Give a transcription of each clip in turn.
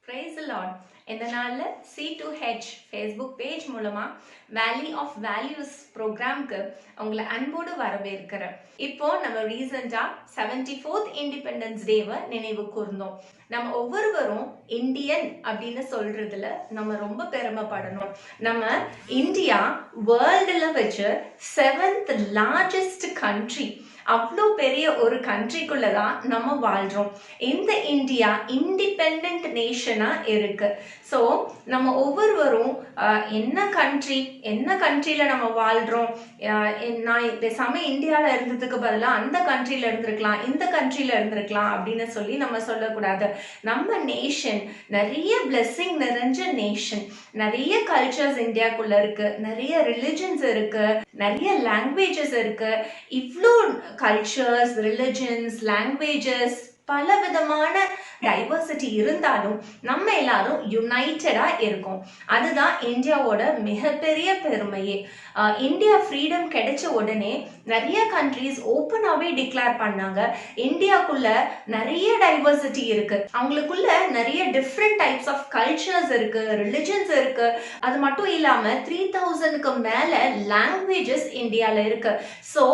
Praise the Lord. இந்த நாளில் C2H Facebook page மூலமாக வேலி ஆஃப் வேல்யூஸ் ப்ரோக்ராம்க்கு உங்களை அன்போடு வரவேற்கிறேன். இப்போ நம்ம ரீசெண்டாக 74th இண்டிபெண்டன்ஸ் டேவை நினைவு கூர்ந்தோம். நம்ம ஒவ்வொருவரும் இந்தியன் அப்படின்னு சொல்றதுல நம்ம ரொம்ப பெருமைப்படணும். நம்ம இந்தியா வேர்ல்டில் வச்சு 7th லார்ஜஸ்ட் கண்ட்ரி. அவ்வளோ பெரிய ஒரு கண்ட்ரிக்குள்ள தான் நம்ம வாழ்றோம். இந்த இந்தியா இண்டிபெண்ட் நேஷனா இருக்கு. ஸோ நம்ம ஒவ்வொருவரும் என்ன கண்ட்ரியில நம்ம வாழ்றோம், நான் பேசாம இந்தியாவில் இருந்ததுக்கு பதிலாக அந்த கண்ட்ரியில இருந்திருக்கலாம், இந்த கண்ட்ரியில இருந்திருக்கலாம் அப்படின்னு சொல்லி நம்ம சொல்லக்கூடாது. நம்ம நேஷன் நிறைய பிளெஸிங் நிறைஞ்ச நேஷன். நிறைய கல்ச்சர்ஸ் இந்தியாக்குள்ள இருக்கு, நிறைய ரிலிஜன்ஸ் இருக்கு, நிறைய லாங்குவேஜஸ் இருக்கு. இவ்வளோ கல்ச்சர்ஸ், ரிலிஜன்ஸ், லாங்குவேஜஸ், பல விதமான டைவர்சிட்டி இருந்தாலும் நம்ம எல்லாரும் யுனைட்டடா இருக்கோம். அதுதான் இந்தியாவோட மிகப்பெரிய பெருமையே. இந்தியா ஃப்ரீடம் கிடைச்ச உடனே நிறைய கண்ட்ரிஸ் ஓப்பனாவே டிக்ளேர் பண்ணாங்க, இந்தியாக்குள்ள நிறைய டைவர்சிட்டி இருக்கு, அவங்களுக்குள்ள நிறைய டிஃப்ரெண்ட் டைப்ஸ் ஆஃப் கல்ச்சர்ஸ் இருக்கு, ரிலிஜன்ஸ் இருக்கு. அது மட்டும் இல்லாம 3000க்கு மேல லாங்குவேஜஸ் இந்தியால இருக்கு. ஸோ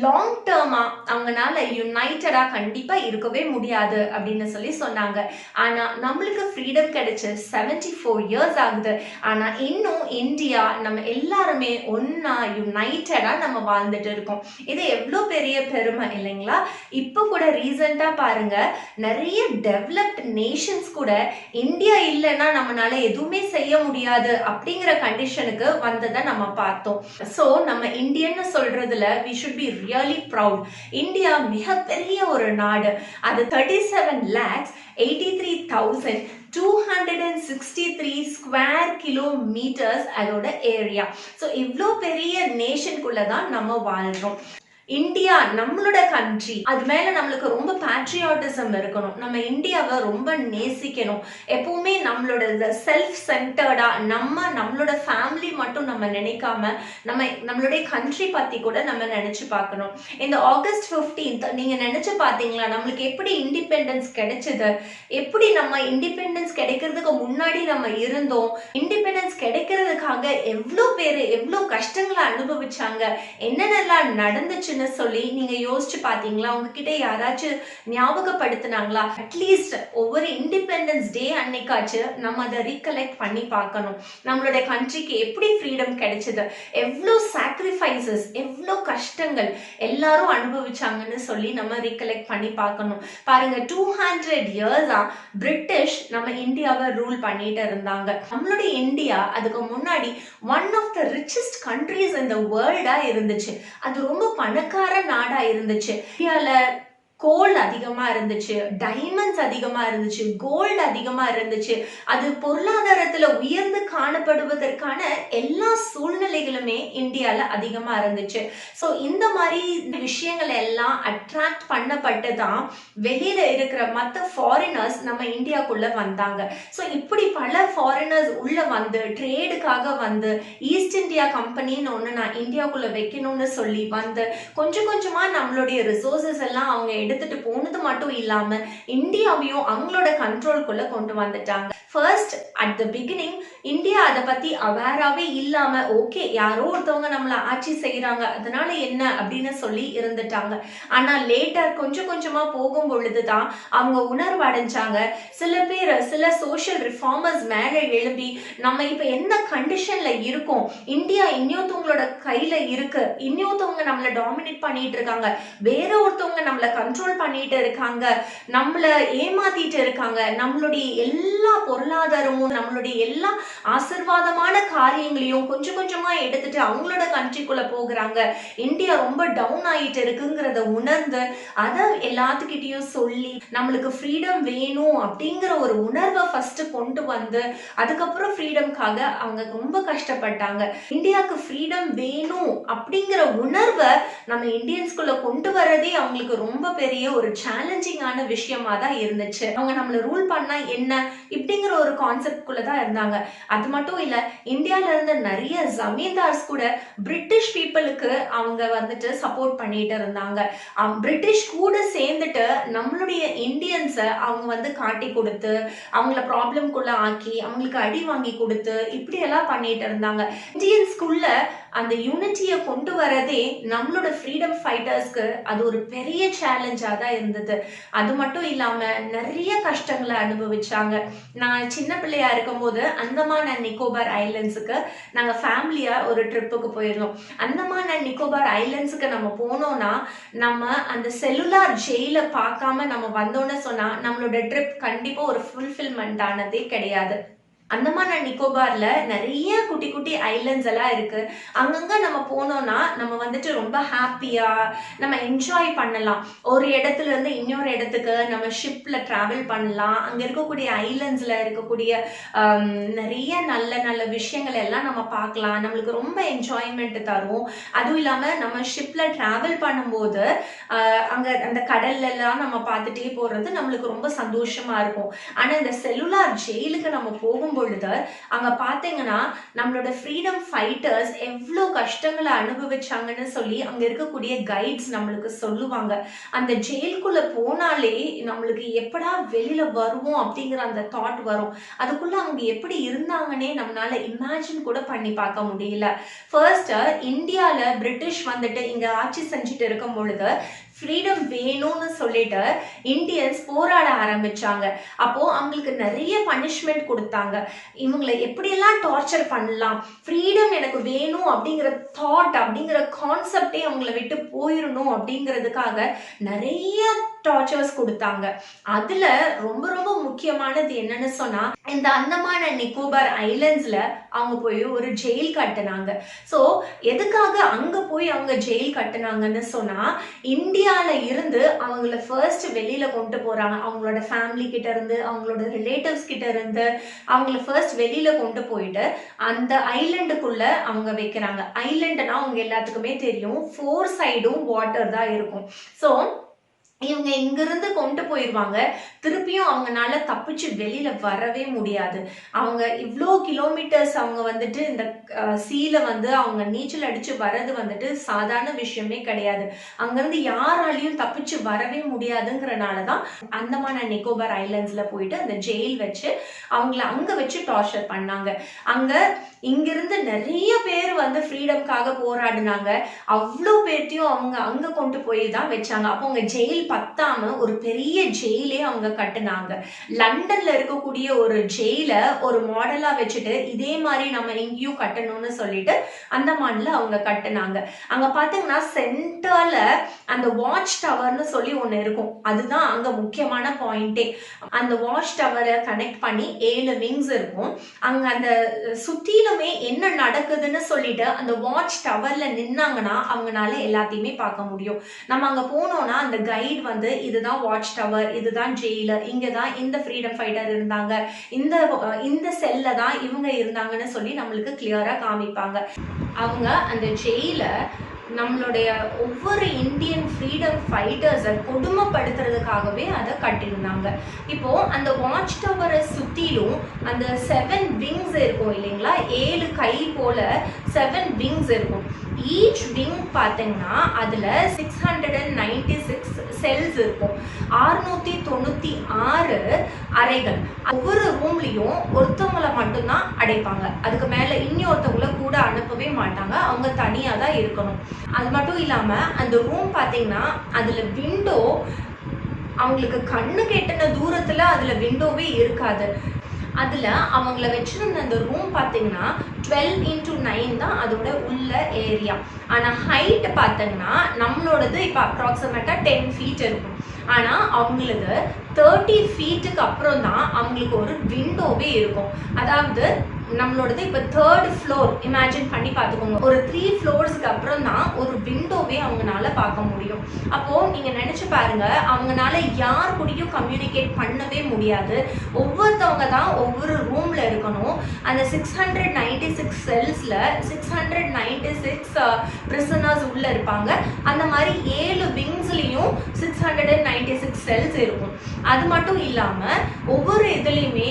லாங் டேர்மா அவங்கனால யுனைட்டடா கண்டிப்பா இருக்கவே முடியாது அப்படின்னு சொல்லி சொன்னாங்க. ஆனா நம்மளுக்கு ஃப்ரீடம் கிடைச்சு 74 இயர்ஸ் ஆகுது. ஆனா இன்னும் இந்தியா நம்ம எல்லாருமே ஒன்னா யுனைட்டடா நம்ம வாழ்ந்துட்டு இருக்கோம். இது எவ்வளோ பெரிய பெருமை இல்லைங்களா? இப்போ கூட ரீசெண்டா பாருங்க, நிறைய டெவலப்ட் நேஷன்ஸ் கூட இந்தியா இல்லைன்னா நம்மளால எதுவுமே செய்ய முடியாது அப்படிங்கிற கண்டிஷனுக்கு வந்ததை நம்ம பார்த்தோம். ஸோ நம்ம இந்தியன்னு சொல்றதுல we should be really proud. India மிகப்பெரிய ஒரு நாடு. அது 37,83,263 ஸ்கொயர் கிலோமீட்டர்ஸ் அதோட ஏரியா. ஸோ இவ்வளோ பெரிய நேஷனுக்குள்ள தான் நம்ம வாழ்றோம். இந்தியா நம்மளோட கண்ட்ரி, அது மேல நம்மளுக்கு ரொம்ப பேட்ரியாட்டிசம் இருக்கணும். நம்ம இந்தியாவை ரொம்ப நேசிக்கணும். எப்பவுமே நம்மளோட செல்ஃப் சென்டர்டா நம்மளோட ஃபேமிலி மட்டும் நம்ம நினைக்காம நம்மளுடைய கண்ட்ரி பத்தி கூட நம்ம நினைச்சு பார்க்கணும். இந்த ஆகஸ்ட் 15th நீங்க நினைச்சு பார்த்தீங்களா, நம்மளுக்கு எப்படி இண்டிபெண்டன்ஸ் கிடைச்சது, எப்படி நம்ம இண்டிபெண்டன்ஸ் கிடைக்கிறதுக்கு முன்னாடி நம்ம இருந்தோம், இண்டிபெண்டன்ஸ் கிடைக்கிறதுக்காக எவ்வளோ பேர் எவ்வளோ கஷ்டங்களை அனுபவிச்சாங்க, என்னென்னலாம் நடந்துச்சு சொல்லி நீங்க யோசிச்சு பாத்தீங்களா? உங்ககிட்ட யாராச்சும் ஞாபகப்படுத்தினாங்களா? அட்லீஸ்ட் ஒவ்வொரு இண்டிபெண்டன்ஸ் டே அன்னைக்காச்சு நம்ம அதை ரீகலெக்ட் பண்ணி பார்க்கணும். நம்மளோட கண்ட்ரிக்கு எப்படி ஃப்ரீடம் கிடைச்சது, எவ்வளோ சாக்ரிஃபைசஸ், எவ்வளோ கஷ்டங்கள் எல்லாரும் அனுபவிச்சாங்கன்னு சொல்லி நம்ம ரீகலெக்ட் பண்ணி பார்க்கணும். பாருங்க, 200 இயர்ஸா பிரிட்டிஷ் நம்ம இந்தியாவை ரூல் பண்ணிட்டு இருந்தாங்க. நம்மளுடைய இந்தியா அதுக்கு முன்னாடி one of the richest countries in the வேர்ல்டா இருந்துச்சு. அது ரொம்ப பணக்கார நாடா இருந்துச்சு. இந்தியால கோல் அதிகமா இருந்துச்சு, டைமண்ட்ஸ் அதிகமா இருந்துச்சு, கோல்டு அதிகமா இருந்துச்சு. அது பொருளாதாரத்துல உயர்ந்து காணப்படுவதற்கான எல்லா சூழ்நிலைகளுமே இந்தியால அதிகமா இருந்துச்சு. ஸோ இந்த மாதிரி விஷயங்கள் எல்லாம் அட்ராக்ட் பண்ணப்பட்டு தான் வெளியில இருக்கிற மற்ற ஃபாரினர்ஸ் நம்ம இந்தியாக்குள்ள வந்தாங்க. ஸோ இப்படி பல ஃபாரினர்ஸ் உள்ள வந்து ட்ரேடுக்காக வந்து ஈஸ்ட் இந்தியா கம்பெனின்னு ஒன்று நான் இந்தியாக்குள்ள வைக்கணும்னு சொல்லி வந்து கொஞ்சம் கொஞ்சமா நம்மளுடைய ரிசோர்சஸ் எல்லாம் அவங்க எடுத்துட்டு போனது மட்டும் இல்லாம இந்தியாவையும் அவங்களோட கண்ட்ரோல்குள்ள கொண்டு வந்துட்டாங்க. First at the beginning India அதை பத்தி அவேராகவே இல்லாம, ஓகே யாரோ ஒருத்தவங்க நம்மளை ஆட்சி செய்யறாங்க அதனால என்ன அப்படின்னு சொல்லி இருந்துட்டாங்க. ஆனா லேட்டர் கொஞ்சம் கொஞ்சமா போகும் பொழுதுதான் அவங்க உணர்வு அடைஞ்சாங்க. சில பேர் சில சோஷியல் ரிஃபார்மர்ஸ் மேல எழுப்பி நம்ம இப்ப என்ன கண்டிஷன்ல இருக்கோம், இந்தியா இன்னொருத்தவங்களோட கையில இருக்கு, இன்னொருத்தவங்க நம்மளை டாமினேட் பண்ணிட்டு இருக்காங்க, வேற ஒருத்தவங்க நம்மளை கண்ட்ரோல் பண்ணிட்டு இருக்காங்க, நம்மள ஏமாத்திட்டு இருக்காங்க, நம்மளுடைய எல்லா பொருளாதாரமும் நம்மளுடைய எல்லா ஆசீர்வாதமான காரியங்களையும் கொஞ்சம் கொஞ்சமா எடுத்துட்டு அவங்களோட கண்ட்ரிக்குள்ள போகிறாங்க, இந்தியா ரொம்ப டவுன் ஆயிட்டு இருக்குங்கிறத உணர்ந்து அதை எல்லாத்துக்கிட்டையும் சொல்லி நம்மளுக்கு ஃப்ரீடம் வேணும் அப்படிங்கிற ஒரு உணர்வை ஃபர்ஸ்ட் கொண்டு வந்து அதுக்கப்புறம் ஃப்ரீடம்காக அவங்க ரொம்ப கஷ்டப்பட்டாங்க. இந்தியாவுக்கு ஃப்ரீடம் வேணும் அப்படிங்கிற உணர்வை நம்ம இந்தியன்ஸ்குள்ள கொண்டு வரதே அவங்களுக்கு ரொம்ப பெரிய ஒரு சேலஞ்சிங்கான விஷயமா தான் இருந்துச்சு. அவங்க நம்மள நம்மள ரூல் பண்ணா என்ன இப்படிங்கிற ஒரு கான்செப்ட் குள்ளதான் இருந்தாங்க. அது மட்டும் இல்ல, இந்தியால இருந்த நிறைய ஜமீன்தார்ஸ் கூட பிரிட்டிஷ் பீப்புளுக்கு அவங்க வந்துட்டு சப்போர்ட் பண்ணிட்டு இருந்தாங்க. பிரிட்டிஷ் கூட சேர்ந்துட்டு நம்மளுடைய இந்தியன்ஸ அவங்க வந்து காட்டி கொடுத்து அவங்கள ப்ராப்ளம்குள்ள ஆக்கி அவங்களுக்கு அடி வாங்கி கொடுத்து இப்படி எல்லாம் பண்ணிட்டு இருந்தாங்க. இந்தியன்ஸ்குள்ள அந்த யூனிட்டியை கொண்டு வரதே நம்மளோட ஃப்ரீடம் ஃபைட்டர்ஸ்க்கு அது ஒரு பெரிய சேலஞ்சா தான் இருந்தது. அது மட்டும் இல்லாம நிறைய கஷ்டங்களை அனுபவிச்சாங்க. நான் சின்ன பிள்ளையா இருக்கும்போது அந்தமான் அண்ட் நிக்கோபார் ஐலண்ட்ஸுக்கு நாங்க ஃபேமிலியா ஒரு ட்ரிப்புக்கு போயிருந்தோம். அந்தமான் அண்ட் நிக்கோபார் ஐலண்ட்ஸுக்கு நம்ம போனோம்னா நம்ம அந்த செல்லுலார் ஜெயில பார்க்காம நம்ம வந்தோம்னு சொன்னா நம்மளோட ட்ரிப் கண்டிப்பா ஒரு ஃபுல்ஃபில்மெண்ட் ஆனதே கிடையாது. அந்தமான் அண்ட் நிக்கோபார்ல நிறைய குட்டி குட்டி ஐலண்ட்ஸ் எல்லாம் இருக்கு. அங்கங்க நம்ம போனோம்னா நம்ம வந்துட்டு ரொம்ப ஹாப்பியா நம்ம என்ஜாய் பண்ணலாம். ஒரு இடத்துல இருந்து இன்னொரு இடத்துக்கு நம்ம ஷிப்ல டிராவல் பண்ணலாம். அங்க இருக்கக்கூடிய ஐலண்ட்ஸ்ல இருக்கக்கூடிய நிறைய நல்ல நல்ல விஷயங்கள் எல்லாம் நம்ம பார்க்கலாம். நம்மளுக்கு ரொம்ப என்ஜாய்மெண்ட் தரும். அதுவும் இல்லாம நம்ம ஷிப்ல டிராவல் பண்ணும்போது அங்க அந்த கடல்ல எல்லாம் நம்ம பார்த்துட்டே போறது நம்மளுக்கு ரொம்ப சந்தோஷமா இருக்கும். ஆனா இந்த செல்லுலார் ஜெயிலுக்கு நம்ம போகும்போது அங்க பாத்தீங்கன்னா நம்மளோட ஃப்ரீடம் ஃபைட்டர்ஸ் எவ்வளவு கஷ்டங்களை அனுபவிச்சாங்கன்னு சொல்லி அங்க இருக்கக்கூடிய கைட்ஸ் நம்மளுக்கு சொல்லுவாங்க. அந்த ஜெயிலுக்குள்ள போனாலே நம்மளுக்கு எப்படா வெளியில வருவோம் அப்படிங்கிற அந்த தாட் வரும். அதுக்குள்ள அவங்க எப்படி இருந்தாங்கன்னே நம்மளால இமேஜின் கூட பண்ணி பார்க்க முடியல. ஃபர்ஸ்ட் இந்தியால பிரிட்டிஷ் வந்துட்டு இங்க ஆட்சி செஞ்சுட்டு இருக்கும் பொழுது ஃப்ரீடம் வேணும்னு சொல்லிட்டு இந்தியன்ஸ் போராட ஆரம்பிச்சாங்க. அப்போ அவங்களுக்கு நிறைய பனிஷ்மெண்ட் கொடுத்தாங்க. இவங்களை எப்படியெல்லாம் டார்ச்சர் பண்ணலாம், ஃப்ரீடம் எனக்கு வேணும் அப்படிங்கிற தாட் அப்படிங்கிற கான்செப்டே அவங்களை விட்டு போயிடணும் அப்படிங்கிறதுக்காக நிறைய டார்ச்சர்ஸ் கொடுத்தாங்க. அதுல ரொம்ப ரொம்ப முக்கியமானது என்னன்னு சொன்னா இந்த அந்தமான் அண்ட் நிக்கோபார் ஐலண்ட்ஸ்ல அவங்க போய் ஒரு ஜெயில் கட்டினாங்க. ஸோ எதுக்காக அங்க போய் அவங்க ஜெயில் கட்டினாங்கன்னு சொன்னா இந்தியால இருந்து அவங்கள ஃபர்ஸ்ட் வெளியில கொண்டு போறாங்க. அவங்களோட ஃபேமிலி கிட்ட இருந்து அவங்களோட ரிலேட்டிவ்ஸ் கிட்ட இருந்து அவங்கள ஃபர்ஸ்ட் வெளியில கொண்டு போயிட்டு அந்த ஐலண்டுக்குள்ள அவங்க வைக்கிறாங்க. ஐலண்டுனா அவங்க எல்லாத்துக்குமே தெரியும், 4 சைடும் வாட்டர் தான் இருக்கும். ஸோ இவங்க இங்கிருந்து கொண்டு போயிடுவாங்க. திருப்பியும் அவங்கனால தப்பிச்சு வெளியில வரவே முடியாது. அவங்க இவ்வளோ கிலோமீட்டர்ஸ் அவங்க வந்துட்டு இந்த சீல வந்து அவங்க நீச்சல் அடிச்சு வர்றது வந்துட்டு சாதாரண விஷயமே கிடையாது. அங்கிருந்து யாராலையும் தப்பிச்சு வரவே முடியாதுங்கிறனாலதான் அந்தமான் அண்ட் நிக்கோபார் ஐலண்ட்ஸ்ல போயிட்டு அந்த ஜெயில் வச்சு அவங்கள அங்க வச்சு டார்ச்சர் பண்ணாங்க. அங்க இங்கிருந்து நிறைய பேர் வந்து ஃப்ரீடம்காக போராடினாங்க. அவ்வளோ பேர்த்தையும் அவங்க அங்க கொண்டு போய் தான் வச்சாங்க. அப்போ அவங்க ஜெயில் பத்தாம ஒரு பெரிய ஜெயிலே அவங்க கட்டுனாங்க. லண்டன்ல இருக்கக்கூடிய ஒரு ஜெயில ஒரு மாடலா வச்சுட்டு இதே மாதிரி நம்ம எங்கேயும் கட்டணும்னு சொல்லிட்டு அந்தமான்ல அவங்க கட்டுனாங்க. அங்க பாத்தீங்கன்னா சென்டர்ல அந்த வாட்ச் டவர்னு சொல்லி ஒண்ணு இருக்கும். அதுதான் அங்க முக்கியமான பாயிண்டே. அந்த வாட்ச் டவரை கனெக்ட் பண்ணி 7 விங்ஸ் இருக்கும். அங்க அந்த சுத்திலுமே என்ன நடக்குதுன்னு சொல்லிட்டு அந்த வாட்ச் டவர்ல நின்னாங்கன்னா அவங்களால எல்லாத்தையுமே பார்க்க முடியும். நம்ம அங்க போனோம்னா அந்த கைட் வந்து இதுதான் வாட்ச் டவர், இதுதான் ஜெயில, இங்கதான் இந்த ஃப்ரீடம் ஃபைட்டர் இருந்தாங்க, இந்த செல்ல தான் இவங்க இருந்தாங்கன்னு சொல்லி நம்மளுக்கு கிளியரா காமிப்பாங்க. அவங்க அந்த ஜெயில நம்மளுடைய ஒவ்வொரு இந்தியன் ஃப்ரீடம் ஃபைட்டர்ஸை கொடுமைப்படுத்துறதுக்காகவே அதை கட்டியிருந்தாங்க. இப்போ அந்த வாட்ச் டவரை சுத்திலும் அந்த 7 விங்ஸ் இருக்கும் இல்லைங்களா, 7 கை போல 7 விங்ஸ் இருக்கும். ஈச் விங் பார்த்தீங்கன்னா அதுல 696 செல்ஸ் இருக்கும். 696 அறைகள். ஒவ்வொரு ரூம்லயும் ஒருத்தவங்களை மட்டும்தான் அடைப்பாங்க. அதுக்கு மேல இன்னொருத்தவங்கள கூட அனுப்பவே மாட்டாங்க. அவங்க தனியா தான் இருக்கணும். அது மட்டும் இல்லாம அந்த ரூம் பாத்தீங்கன்னா அதுல விண்டோ அவங்களுக்கு கண்ணு கெட்டின தூரத்துல அதுல விண்டோவே இருக்காது. அதுல அவங்கள வச்சிருந்த அந்த ரூம் பாத்தீங்கன்னா 12x9 தான் அதோட உள்ள ஏரியா. ஆனா ஹைட் பாத்தீங்கன்னா நம்மளோடது இப்ப அப்ராக்சிமேட்டா 10 ஃபீட் இருக்கும். ஆனா அவங்களுக்கு 30 ஃபீட்டுக்கு அப்புறம் தான் அவங்களுக்கு ஒரு விண்டோவே இருக்கும். அதாவது நம்மளோடது இப்போ 3rd ஃப்ளோர் இமேஜின் பண்ணி பார்த்துக்கோங்க. ஒரு 3 ஃப்ளோர்ஸ்க்கு அப்புறம் தான் ஒரு விண்டோவே அவங்களால பார்க்க முடியும். அப்போ நீங்க நினைச்சு பாருங்க, அவங்களால யார் கூடயும் கம்யூனிகேட் பண்ணவே முடியாது. ஒவ்வொருத்தவங்க தான் ஒவ்வொரு ரூம்ல இருக்கணும். அந்த 696 செல்ஸ்ல 696 பிரிசனர்ஸ் உள்ள இருப்பாங்க. அந்த மாதிரி 7 விங்ஸ்லயும் 696 செல்ஸ் இருக்கும். அது மட்டும் இல்லாம ஒவ்வொரு இதுலயுமே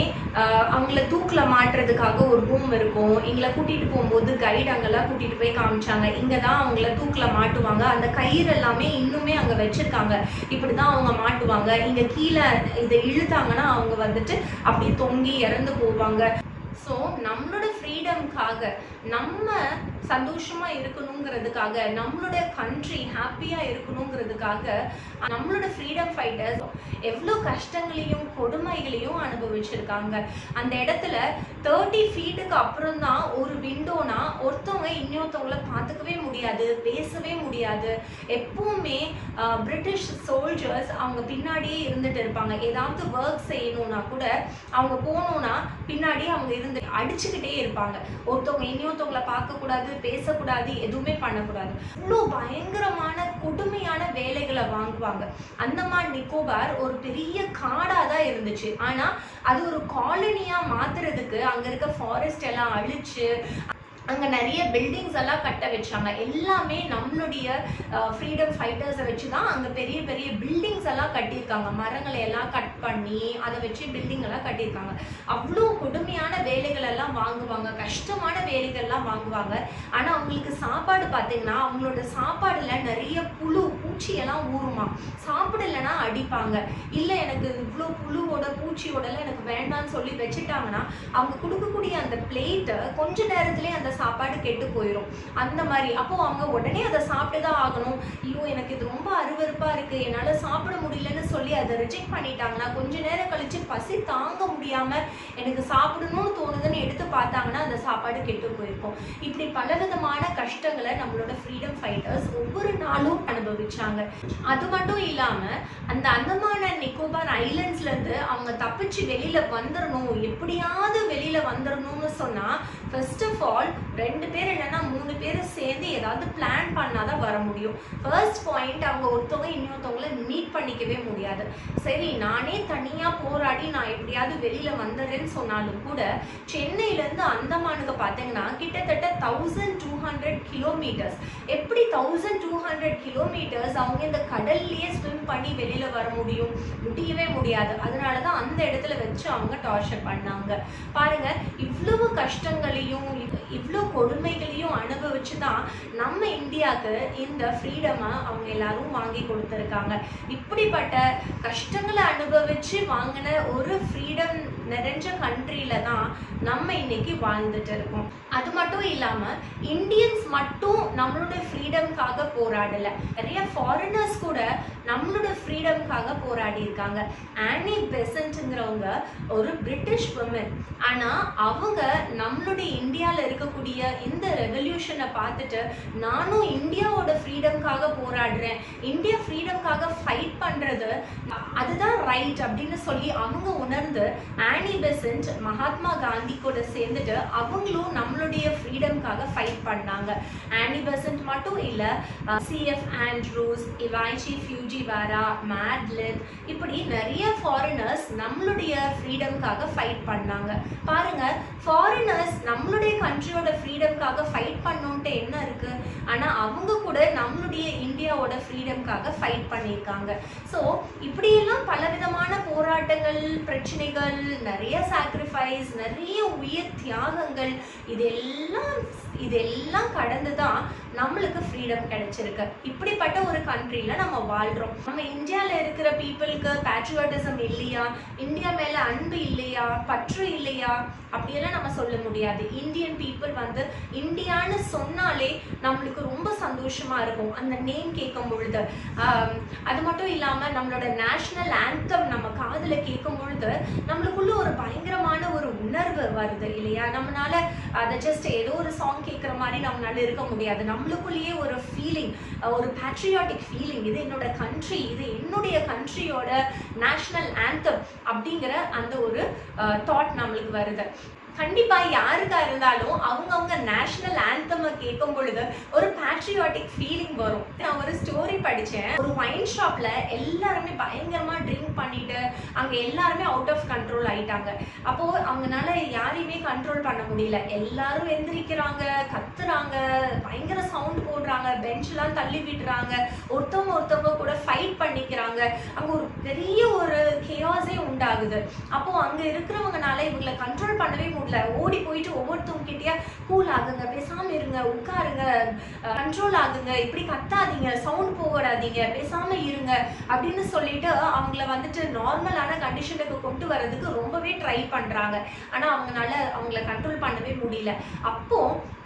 அவங்கள தூக்கில மாட்டுறதுக்காக ஒரு ரூம் இருக்கும். எங்களை கூட்டிட்டு போகும்போது கைடு அங்கெல்லாம் கூட்டிட்டு போய் காமிச்சாங்க. இங்கதான் அவங்கள தூக்கில மாட்டுவாங்க. அந்த கயிறு எல்லாமே இன்னுமே அங்க வச்சிருக்காங்க. இப்படிதான் அவங்க மாட்டுவாங்க. இங்க கீழே இதை இழுத்தாங்கன்னா அவங்க வந்துட்டு அப்படியே தொங்கி இறந்து போவாங்க. ஸோ நம்மளோட ஃப்ரீடம்காக, நம்ம சந்தோஷமா இருக்கணுங்கிறதுக்காக, நம்மளோட கண்ட்ரி ஹாப்பியா இருக்கணுங்கிறதுக்காக நம்மளோட ஃப்ரீடம் ஃபைட்டர்ஸ் எவ்வளோ கஷ்டங்களையும் கொடுமைகளையும் அனுபவிச்சிருக்காங்க. அந்த இடத்துல 30 ஃபீட்டுக்கு அப்புறம் தான் ஒரு விண்டோனா ஒருத்தவங்க இன்னொருத்தவங்கள பார்த்துக்கவே முடியாது, பேசவே முடியாது. எப்பவுமே பிரிட்டிஷ் சோல்ஜர்ஸ் அவங்க பின்னாடியே இருந்துட்டு இருப்பாங்க. ஏதாவது ஒர்க் செய்யணும்னா கூட அவங்க போகணும்னா பின்னாடி அவங்க இருந்து அடிச்சுக்கிட்டே இருப்பாங்க. ஒருத்தவங்க இன்னொருத்தவங்களை பார்க்கக்கூடாது, பேசக்கூடாது, எதுவுமே பண்ணக்கூடாது. இவ்வளோ பயங்கரமான கொடுமையான வேலைகளை வாங்குவாங்க. அந்தமான் நிக்கோபார் ஒரு பெரிய காடா தான் இருந்துச்சு. ஆனா அது ஒரு காலனியா மாத்துறதுக்கு அங்க இருக்க ஃபாரஸ்ட் எல்லாம் அழிச்சு அங்கே நிறைய பில்டிங்ஸ் எல்லாம் கட்ட வச்சாங்க. எல்லாமே நம்மளுடைய ஃப்ரீடம் ஃபைட்டர்ஸை வச்சு தான் அங்கே பெரிய பெரிய பில்டிங்ஸ் எல்லாம் கட்டியிருக்காங்க. மரங்களை எல்லாம் கட் பண்ணி அதை வச்சு பில்டிங் எல்லாம் கட்டியிருக்காங்க. அவ்வளோ கொடுமையான வேலைகள் எல்லாம் வாங்குவாங்க, கஷ்டமான வேலைகள்லாம் வாங்குவாங்க. ஆனால் அவங்களுக்கு சாப்பாடு பார்த்தீங்கன்னா அவங்களோட சாப்பாடுல நிறைய புழு பூச்சியெல்லாம் ஊறுமா. சாப்பிடலைன்னா அடிப்பாங்க. இல்லை எனக்கு இவ்வளோ புழுவோட பூச்சியோடலாம் எனக்கு வேண்டாம்னு சொல்லி வச்சுட்டாங்கன்னா அவங்க கொடுக்கக்கூடிய அந்த பிளேட்டை கொஞ்ச நேரத்துலேயே அந்த சாப்பாடு கெட்டு போயிடும். அந்த மாதிரி அப்போ அவங்க உடனே அதை சாப்பிட்டுதான் ஆகணும். ஐயோ எனக்கு இது ரொம்ப அருவருப்பா இருக்கு, என்னால சாப்பிட முடியலன்னு சொல்லி அதை ரிஜெக்ட் பண்ணிட்டாங்கன்னா கொஞ்ச நேரம் கழிச்சு பசி தாங்க முடியாம எனக்கு சாப்பிடணும்னு தோணுதுன்னு எடுத்து பார்த்தாங்கன்னா அந்த சாப்பாடு கெட்டு போயிருக்கும். இப்படி பலவிதமான கஷ்டங்களை நம்மளோட ஃப்ரீடம் ஃபைட்டர்ஸ் ஒவ்வொரு நாளும் அனுபவிச்சாங்க. அது மட்டும் இல்லாம அந்த அந்தமான் அண்ட் நிக்கோபார் ஐலண்ட்ஸ்ல இருந்து அவங்க தப்பிச்சு வெளியில வந்துடணும், எப்படியாவது வெளியில வந்துடணும்னு சொன்னா ஃபர்ஸ்ட் ஆஃப் ஆல் 2 பேர் இல்லைன்னா 3 பேர் சேர்ந்து ஏதாவது பிளான் பண்ணாதான் வர முடியும். ஃபர்ஸ்ட் பாயிண்ட், அவங்க ஒருத்தவங்க இன்னொருத்தவங்கள மீட் பண்ணிக்கவே முடியாது. சரி நானே தனியா போராடி நான் எப்படியாவது வெளியில வந்துடுறேன்னு சொன்னாலும் கூட சென்னையிலேருந்து அந்தமானுக்கு பார்த்தீங்கன்னா கிட்டத்தட்ட 1200 கிலோமீட்டர்ஸ். எப்படி 1200 கிலோமீட்டர்ஸ் அவங்க இந்த கடல்லையே ஸ்விம் பண்ணி வெளியில வர முடியும்? முடியவே முடியாது. அதனாலதான் அந்த இடத்துல வச்சு அவங்க டார்ச்சர் பண்ணாங்க. பாருங்க, இவ்வளவு கஷ்டங்களையும் இவ்வளோ கொடுமைகளையும் அனுபவிச்சுதான் நம்ம இந்தியாவுக்கு இந்த ஃப்ரீடமை அவங்க எல்லாரும் வாங்கி கொடுத்துருக்காங்க. இப்படிப்பட்ட கஷ்டங்களை அனுபவிச்சு வாங்கின ஒரு ஃப்ரீடம் நிறைஞ்ச கண்ட்ரியில தான் நம்ம இன்னைக்கு வாழ்ந்துட்டு இருக்கோம். அது மட்டும் இல்லாம இந்தியன்ஸ் மட்டும் நம்மளோட ஃப்ரீடம்காக போராடல, நிறைய ஃபாரினர்ஸ் கூட நம்மளோட ஃப்ரீடம்காக போராடி இருக்காங்க. ஆனி பெசன்ட்ங்கிறவங்க ஒரு பிரிட்டிஷ் உமன். ஆனா அவங்க நம்மளுடைய இந்தியால இருக்கக்கூடிய இந்த ரெவல்யூஷனை பார்த்துட்டு நானும் இந்தியாவோட ஃப்ரீடம்காக போராடுறேன், இந்தியா ஃப்ரீடம்காக ஃபைட் பண்றது அதுதான் ரைட் அப்படின்னு சொல்லி அவங்க உணர்ந்து ஆனி பெசன்ட் மகாத்மா காந்தி கூட சேர்ந்துட்டு அவங்களும் நம்மளுடைய ஃப்ரீடம்காக ஃபைட் பண்ணாங்க. ஆனி பெசன்ட் மட்டும் இல்ல, சிஎஃப் ஆண்ட்ரூஸ், இவாய்ச்சி ஃபியூஜிவாரா, மேட்லின், இப்படி நிறைய ஃபாரினர்ஸ் நம்மளுடைய ஃப்ரீடம்காக ஃபைட் பண்ணாங்க. பாருங்க, ஃபாரினர்ஸ் நம்மளுடைய கண்ட்ரியோட ஃப்ரீடம்காக ஃபைட் பண்ணோன்ட்டு என்ன இருக்கு? ஆனா அவங்க கூட நம்மளுடைய இந்தியாவோட ஃப்ரீடம்காக ஃபைட் பண்ணியிருக்காங்க. ஸோ இப்படியெல்லாம் பலவிதமான போராட்டங்கள், பிரச்சனைகள், நிறைய சாக்ரிஃபைஸ், நிறைய உயிர் தியாகங்கள், இதெல்லாம் கடந்துதான் நம்மளுக்கு ஃப்ரீடம் கிடைச்சிருக்கு. இப்படிப்பட்ட ஒரு கண்ட்ரியில நம்ம வாழ்றோம். நம்ம இந்தியாவில் இருக்கிற பீப்புளுக்கு பேட்ரியாட்டிசம் இல்லையா, இந்தியா மேல அன்பு இல்லையா, பற்று இல்லையா, அப்படியெல்லாம் நம்ம சொல்ல முடியாது. இந்தியன் பீப்புள் வந்து இந்தியான்னு சொன்னாலே நம்மளுக்கு ரொம்ப சந்தோஷமா இருக்கும் அந்த நேம் கேட்கும் பொழுது. அது மட்டும் இல்லாம நம்மளோட நேஷனல் ஆந்தம் நம்ம காதுல கேட்கும் பொழுது நம்மளுக்குள்ள ஒரு பயங்கரமான ஒரு உணர்வு வருது இல்லையா? நம்மளால அதை ஜஸ்ட் ஏதோ ஒரு சாங் கேட்குற மாதிரி நம்மளால இருக்க முடியாது. நம்மளுக்குள்ளேயே ஒரு ஃபீலிங், ஒரு பேட்ரியாட்டிக் ஃபீலிங், இது என்னோட கண்ட்ரி, இது என்னுடைய கண்ட்ரியோட நேஷனல் ஆந்தம் அப்படிங்கிற அந்த ஒரு தாட் நம்மளுக்கு வருது. கண்டிப்பா யாருக்கா இருந்தாலும் அவங்கவுங்க நேஷனல் ஆந்தம் கேட்கும் பொழுது ஒரு பேட்ரியாட்டிக் ஃபீலிங் வரும். நான் ஒரு ஸ்டோரி படிச்சேன். ஒரு வைன் ஷாப்ல எல்லாருமே பயங்கரமா ட்ரிங்க் பண்ணிட்டு அங்க எல்லாருமே அவுட் ஆஃப் கண்ட்ரோல் ஆயிட்டாங்க. அப்போ அவங்கனால யாரையுமே கண்ட்ரோல் பண்ண முடியல. எல்லாரும் எந்திரிக்கிறாங்க, கத்துறாங்க, பயங்கர சவுண்ட் போடுறாங்க, பெஞ்ச்லாம் தள்ளி விடுறாங்க, ஒருத்தவங்க கூட ஃபைட் பண்ணிக்கிறாங்க. அங்க ஒரு பெரிய ஒரு கேயாஸே உண்டாகுது. அப்போ அங்க இருக்கிறவங்கனால இவங்களை கண்ட்ரோல் பண்ணவே முடியல. ஓடி போயிட்டு ஒவ்வொருத்தவங்க கிட்டயா கூல் ஆகுங்க, பேசாம இருங்க, உட்காருங்க, கண்ட்ரோல் ஆகுங்க, இப்படி கத்தாதீங்க, சவுண்ட் போடாதீங்க, பேசாம இருங்க அப்படின்னு சொல்லிட்டு அவங்கள வந்துட்டு நார்மலான கண்டிஷனுக்கு கொண்டு வர்றதுக்கு ரொம்பவே ட்ரை பண்றாங்க. ஆனா அவங்கள கண்ட்ரோல் பண்ணவே முடியல. அப்போ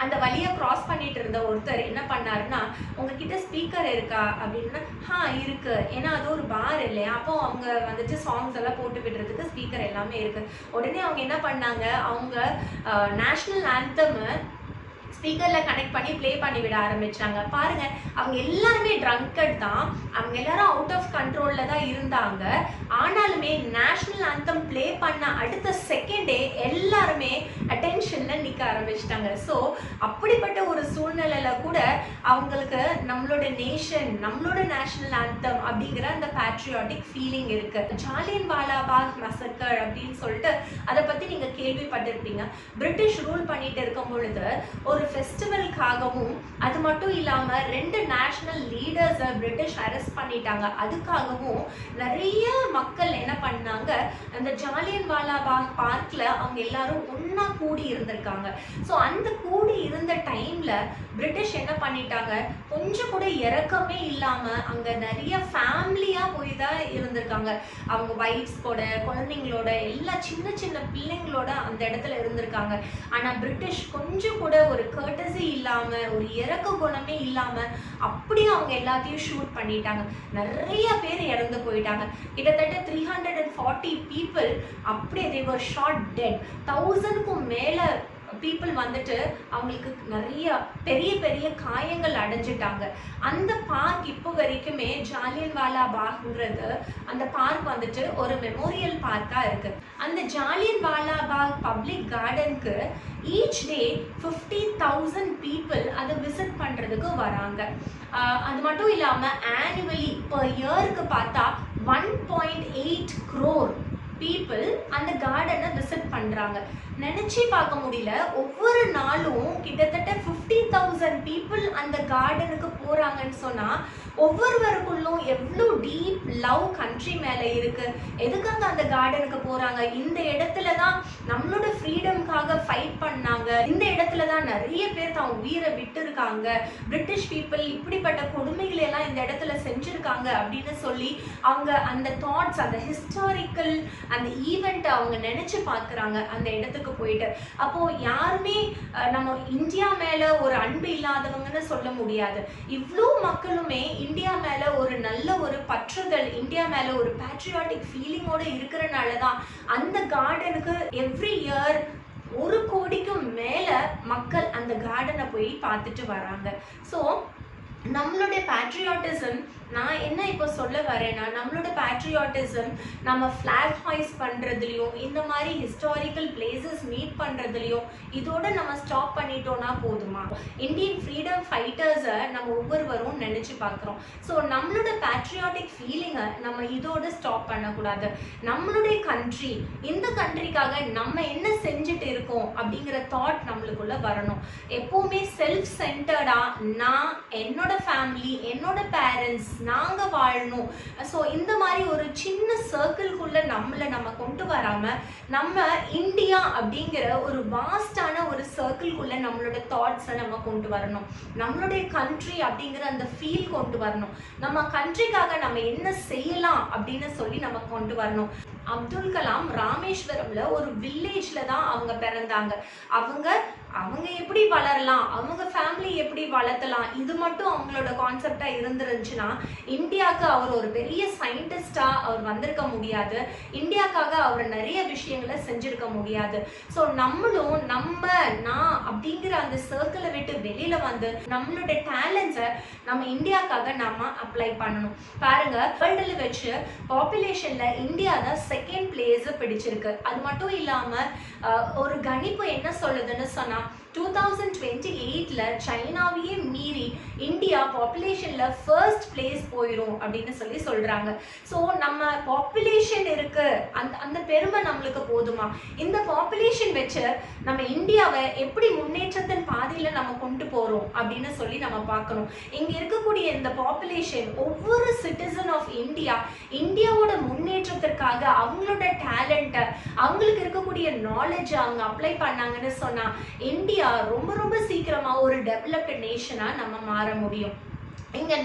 அந்த வழியை கிராஸ் பண்ணிட்டு இருந்த ஒருத்தர் என்ன பண்ணாருன்னா, உங்ககிட்ட ஸ்பீக்கர் இருக்கா அப்படின்னா, இருக்கு, ஏன்னா அது ஒரு பார் இல்லையா, அப்போ அவங்க வந்துட்டு சாங்ஸ் எல்லாம் போட்டு விடுறதுக்கு ஸ்பீக்கர் எல்லாமே இருக்கு. உடனே அவங்க என்ன பண்ணாங்க, அவங்க நேஷனல் ஆந்தம் ஸ்பீக்கர்ல கனெக்ட் பண்ணி ப்ளே பண்ணி விட ஆரம்பிச்சாங்க. பாருங்க, அவங்க எல்லாருமே ட்ரங்கட் தான், அவங்க எல்லாரும் அவுட் ஆஃப் கண்ட்ரோல்ல தான் இருந்தாங்க. ஆனாலுமே நேஷனல் ஆந்தம் ப்ளே பண்ண அடுத்த செகண்டே எல்லாருமே அட்டென்ஷன்ல நிக்க ஆரம்பிச்சிட்டாங்க. ஸோ அப்படிப்பட்ட ஒரு சூழ்நிலையில கூட அவங்களுக்கு நம்மளோட நேஷன், நம்மளோட நேஷனல் ஆந்தம் அப்படிங்கிற அந்த பேட்ரியாட்டிக் ஃபீலிங் இருக்கு. ஜாலியன் வாலாபாக் மசக்கர் அப்படின்னு சொல்லிட்டு அதை பத்தி நீங்க கேள்விப்பட்டிருப்பீங்க. பிரிட்டிஷ் ரூல் பண்ணிட்டு இருக்கும் பொழுது ஒரு ஃபெஸ்டிவலுக்காகவும், அது மட்டும் இல்லாம 2 நேஷனல் லீடர்ஸை பிரிட்டிஷ் அரெஸ்ட் பண்ணிட்டாங்க. அதுக்காகவும் நிறைய மக்கள் என்ன பண்ணாங்க, அந்த ஜாலியன் வாலாபாக் பார்க்ல அவங்க எல்லாரும் ஒன்னா கூடி இருந்திருக்காங்க. ஸோ அந்த கூடி இருந்த டைம்ல பிரிட்டிஷ் என்ன பண்ணிட்டாங்க, கொஞ்சம் கூட இறக்கமே இல்லாம அங்க நிறைய ஃபேமிலியா போய் தான் இருந்திருக்காங்க. அவங்க வைஃப்ஸ் கூட, குழந்தைங்களோட, எல்லா சின்ன சின்ன பிள்ளைங்களோட அந்த இடத்துல இருந்திருக்காங்க. ஆனா பிரிட்டிஷ் கொஞ்சம் கூட ஒரு கர்டசி இல்லாம, ஒரு இறக்க குணமே இல்லாம அப்படியே அவங்க எல்லாத்தையும் ஷூட் பண்ணிட்டாங்க. நிறைய பேர் இறந்து போயிட்டாங்க. கிட்டத்தட்ட 340 people அப்படியே they were shot dead. 1000க்கும் மேல பீப்புள் வந்துட்டு அவங்களுக்கு நிறைய பெரிய பெரிய காயங்கள் அடைஞ்சிட்டாங்க. அந்த பார்க் இப்போ வரைக்குமே ஜாலியன் வாலா பாக்ங்கிறது அந்த பார்க் வந்துட்டு ஒரு மெமோரியல் பார்க்கா இருக்கு. அந்த ஜாலியன் வாலா பாக் பப்ளிக் கார்டனுக்கு ஈச் டே 50,000 people அதை விசிட் பண்றதுக்கு வராங்க. அது மட்டும் இல்லாம ஆனுவலி பர் இயருக்கு பார்த்தா 1.8 crore people அந்த கார்டனை விசிட் பண்றாங்க. நினைச்சு பார்க்க முடியல, ஒவ்வொரு நாளும் கிட்டத்தட்ட 50,000 people அந்த கார்டனுக்கு போறாங்கன்னு சொன்னா ஒவ்வொருவருக்குள்ளும் எவ்வளோ டீப் லவ் கண்ட்ரி மேல இருக்கு. எதுக்காக அந்த கார்டனுக்கு போறாங்க, இந்த இடத்துல தான் நம்மளோட ஃப்ரீடம்காக ஃபைட் பண்ணாங்க, இந்த இடத்துல தான் நிறைய பேர் தான் உயிரை விட்டு இருக்காங்க, பிரிட்டிஷ் பீப்புள் இப்படிப்பட்ட கொடுமைகளை எல்லாம் இந்த இடத்துல செஞ்சிருக்காங்க அப்படின்னு சொல்லி அவங்க அந்த தாட்ஸ், அந்த ஹிஸ்டாரிக்கல் அந்த ஈவெண்ட் அவங்க நினைச்சு பார்க்குறாங்க அந்த இடத்துக்கு போயிட்டு. அப்போ யாருமே நம்ம இந்தியா மேல ஒரு அன்பு இல்லாதவங்கன்னு சொல்ல முடியாது. இவ்வளோ மக்களுமே இந்தியா மேல ஒரு நல்ல ஒரு பற்றுதல், இந்தியா மேல ஒரு பேட்ரியாட்டிக் ஃபீலிங்கோட இருக்கிறனால தான் அந்த கார்டனுக்கு எவ்ரி இயர் 1 கோடிக்கும் மேல மக்கள் அந்த கார்டனை போய் பார்த்துட்டு வராங்க. ஸோ நம்மளுடைய பேட்ரியாட்டிசம், நான் என்ன இப்போ சொல்ல வரேன்னா, நம்மளோட பேட்ரியாட்டிசம் நம்ம ஃப்ளாக் ஹாய்ஸ் பண்ணுறதுலையும், இந்த மாதிரி ஹிஸ்டாரிக்கல் பிளேசஸ் மீட் பண்ணுறதுலையும் இதோட நம்ம ஸ்டாப் பண்ணிட்டோம்னா போதுமா? இந்தியன் ஃப்ரீடம் ஃபைட்டர்ஸை நம்ம ஒவ்வொருவரும் நினச்சி பார்க்குறோம். ஸோ நம்மளோட பேட்ரியாட்டிக் ஃபீலிங்கை நம்ம இதோட ஸ்டாப் பண்ணக்கூடாது. நம்மளுடைய கண்ட்ரி, இந்த கண்ட்ரிக்காக நம்ம என்ன செஞ்சுட்டு இருக்கோம் அப்படிங்கிற தாட் நம்மளுக்குள்ள வரணும். எப்போவுமே செல்ஃப் சென்டர்டா நான், என்னோட ஃபேமிலி, என்னோட பேரண்ட்ஸ், நாங்க வாழணும். ஸோ இந்த மாதிரி ஒரு சின்ன சர்க்கிள்குள்ள நம்ம கொண்டு வராம நம்ம இந்தியா அப்படிங்கிற ஒரு வாஸ்டான ஒரு சர்க்கிள்குள்ள நம்மளோட தாட்ஸை நம்ம கொண்டு வரணும். நம்மளுடைய கண்ட்ரி அப்படிங்கிற அந்த ஃபீல் கொண்டு வரணும். நம்ம கண்ட்ரிக்காக நம்ம என்ன செய்யலாம் அப்படின்னு சொல்லி நம்ம கொண்டு வரணும். அப்துல் கலாம் ராமேஸ்வரம்ல ஒரு வில்லேஜ்ல தான் அவங்க பிறந்தாங்க. அவங்க அவங்க எப்படி வளரலாம், அவங்க ஃபேமிலி எப்படி வளர்த்தலாம், இது மட்டும் அவங்களோட கான்செப்டா இருந்துருந்துச்சுன்னா இந்தியாவுக்கு அவர் ஒரு பெரிய சயின்டிஸ்டா அவர் வந்திருக்க முடியாது, இந்தியாக்காக அவர் நிறைய விஷயங்களை செஞ்சிருக்க முடியாது. ஸோ நம்மளும் நான் அப்படிங்கிற அந்த சர்க்கிளை விட்டு வெளியில வந்து நம்மளோட டேலண்ட்ஸை நம்ம இந்தியாக்காக நம்ம அப்ளை பண்ணணும். பாருங்க, வேர்ல்டுல வச்சு பாப்புலேஷன்ல இந்தியா தான் செகண்ட் பிளேஸ் பிடிச்சிருக்கு. அது மட்டும் இல்லாம ஒரு கணிப்பு என்ன சொல்லுதுன்னு சொன்னா 2028ல சைனாவையே மீறி இந்தியா பாப்புலேஷன்ல ஃபர்ஸ்ட் பிளேஸ் போயிடும் அப்படின்னு சொல்றாங்க. ஸோ நம்ம பாப்புலேஷன் இருக்கு, அந்த பெருமை நம்மளுக்கு போதுமா? இந்த பாப்புலேஷன் வச்சு நம்ம இந்தியாவை எப்படி முன்னேற்றத்தின் பாதையில நம்ம கொண்டு போறோம் அப்படின்னு சொல்லி நம்ம பார்க்கணும். இங்க இருக்கக்கூடிய இந்த பாப்புலேஷன் ஒவ்வொரு சிட்டிசன் ஆஃப் இந்தியாவோட முன்னேற்றத்திற்காக அவங்களோட டேலண்ட்டை, அவங்களுக்கு இருக்கக்கூடிய நாலேஜ் அவங்க அப்ளை பண்ணாங்கன்னு சொன்னா இந்தியா ரொம்ப ரொம்ப சீக்கிரமா ஒரு டெவலப்டு நேஷனா நம்ம மாற முடியும். இங்க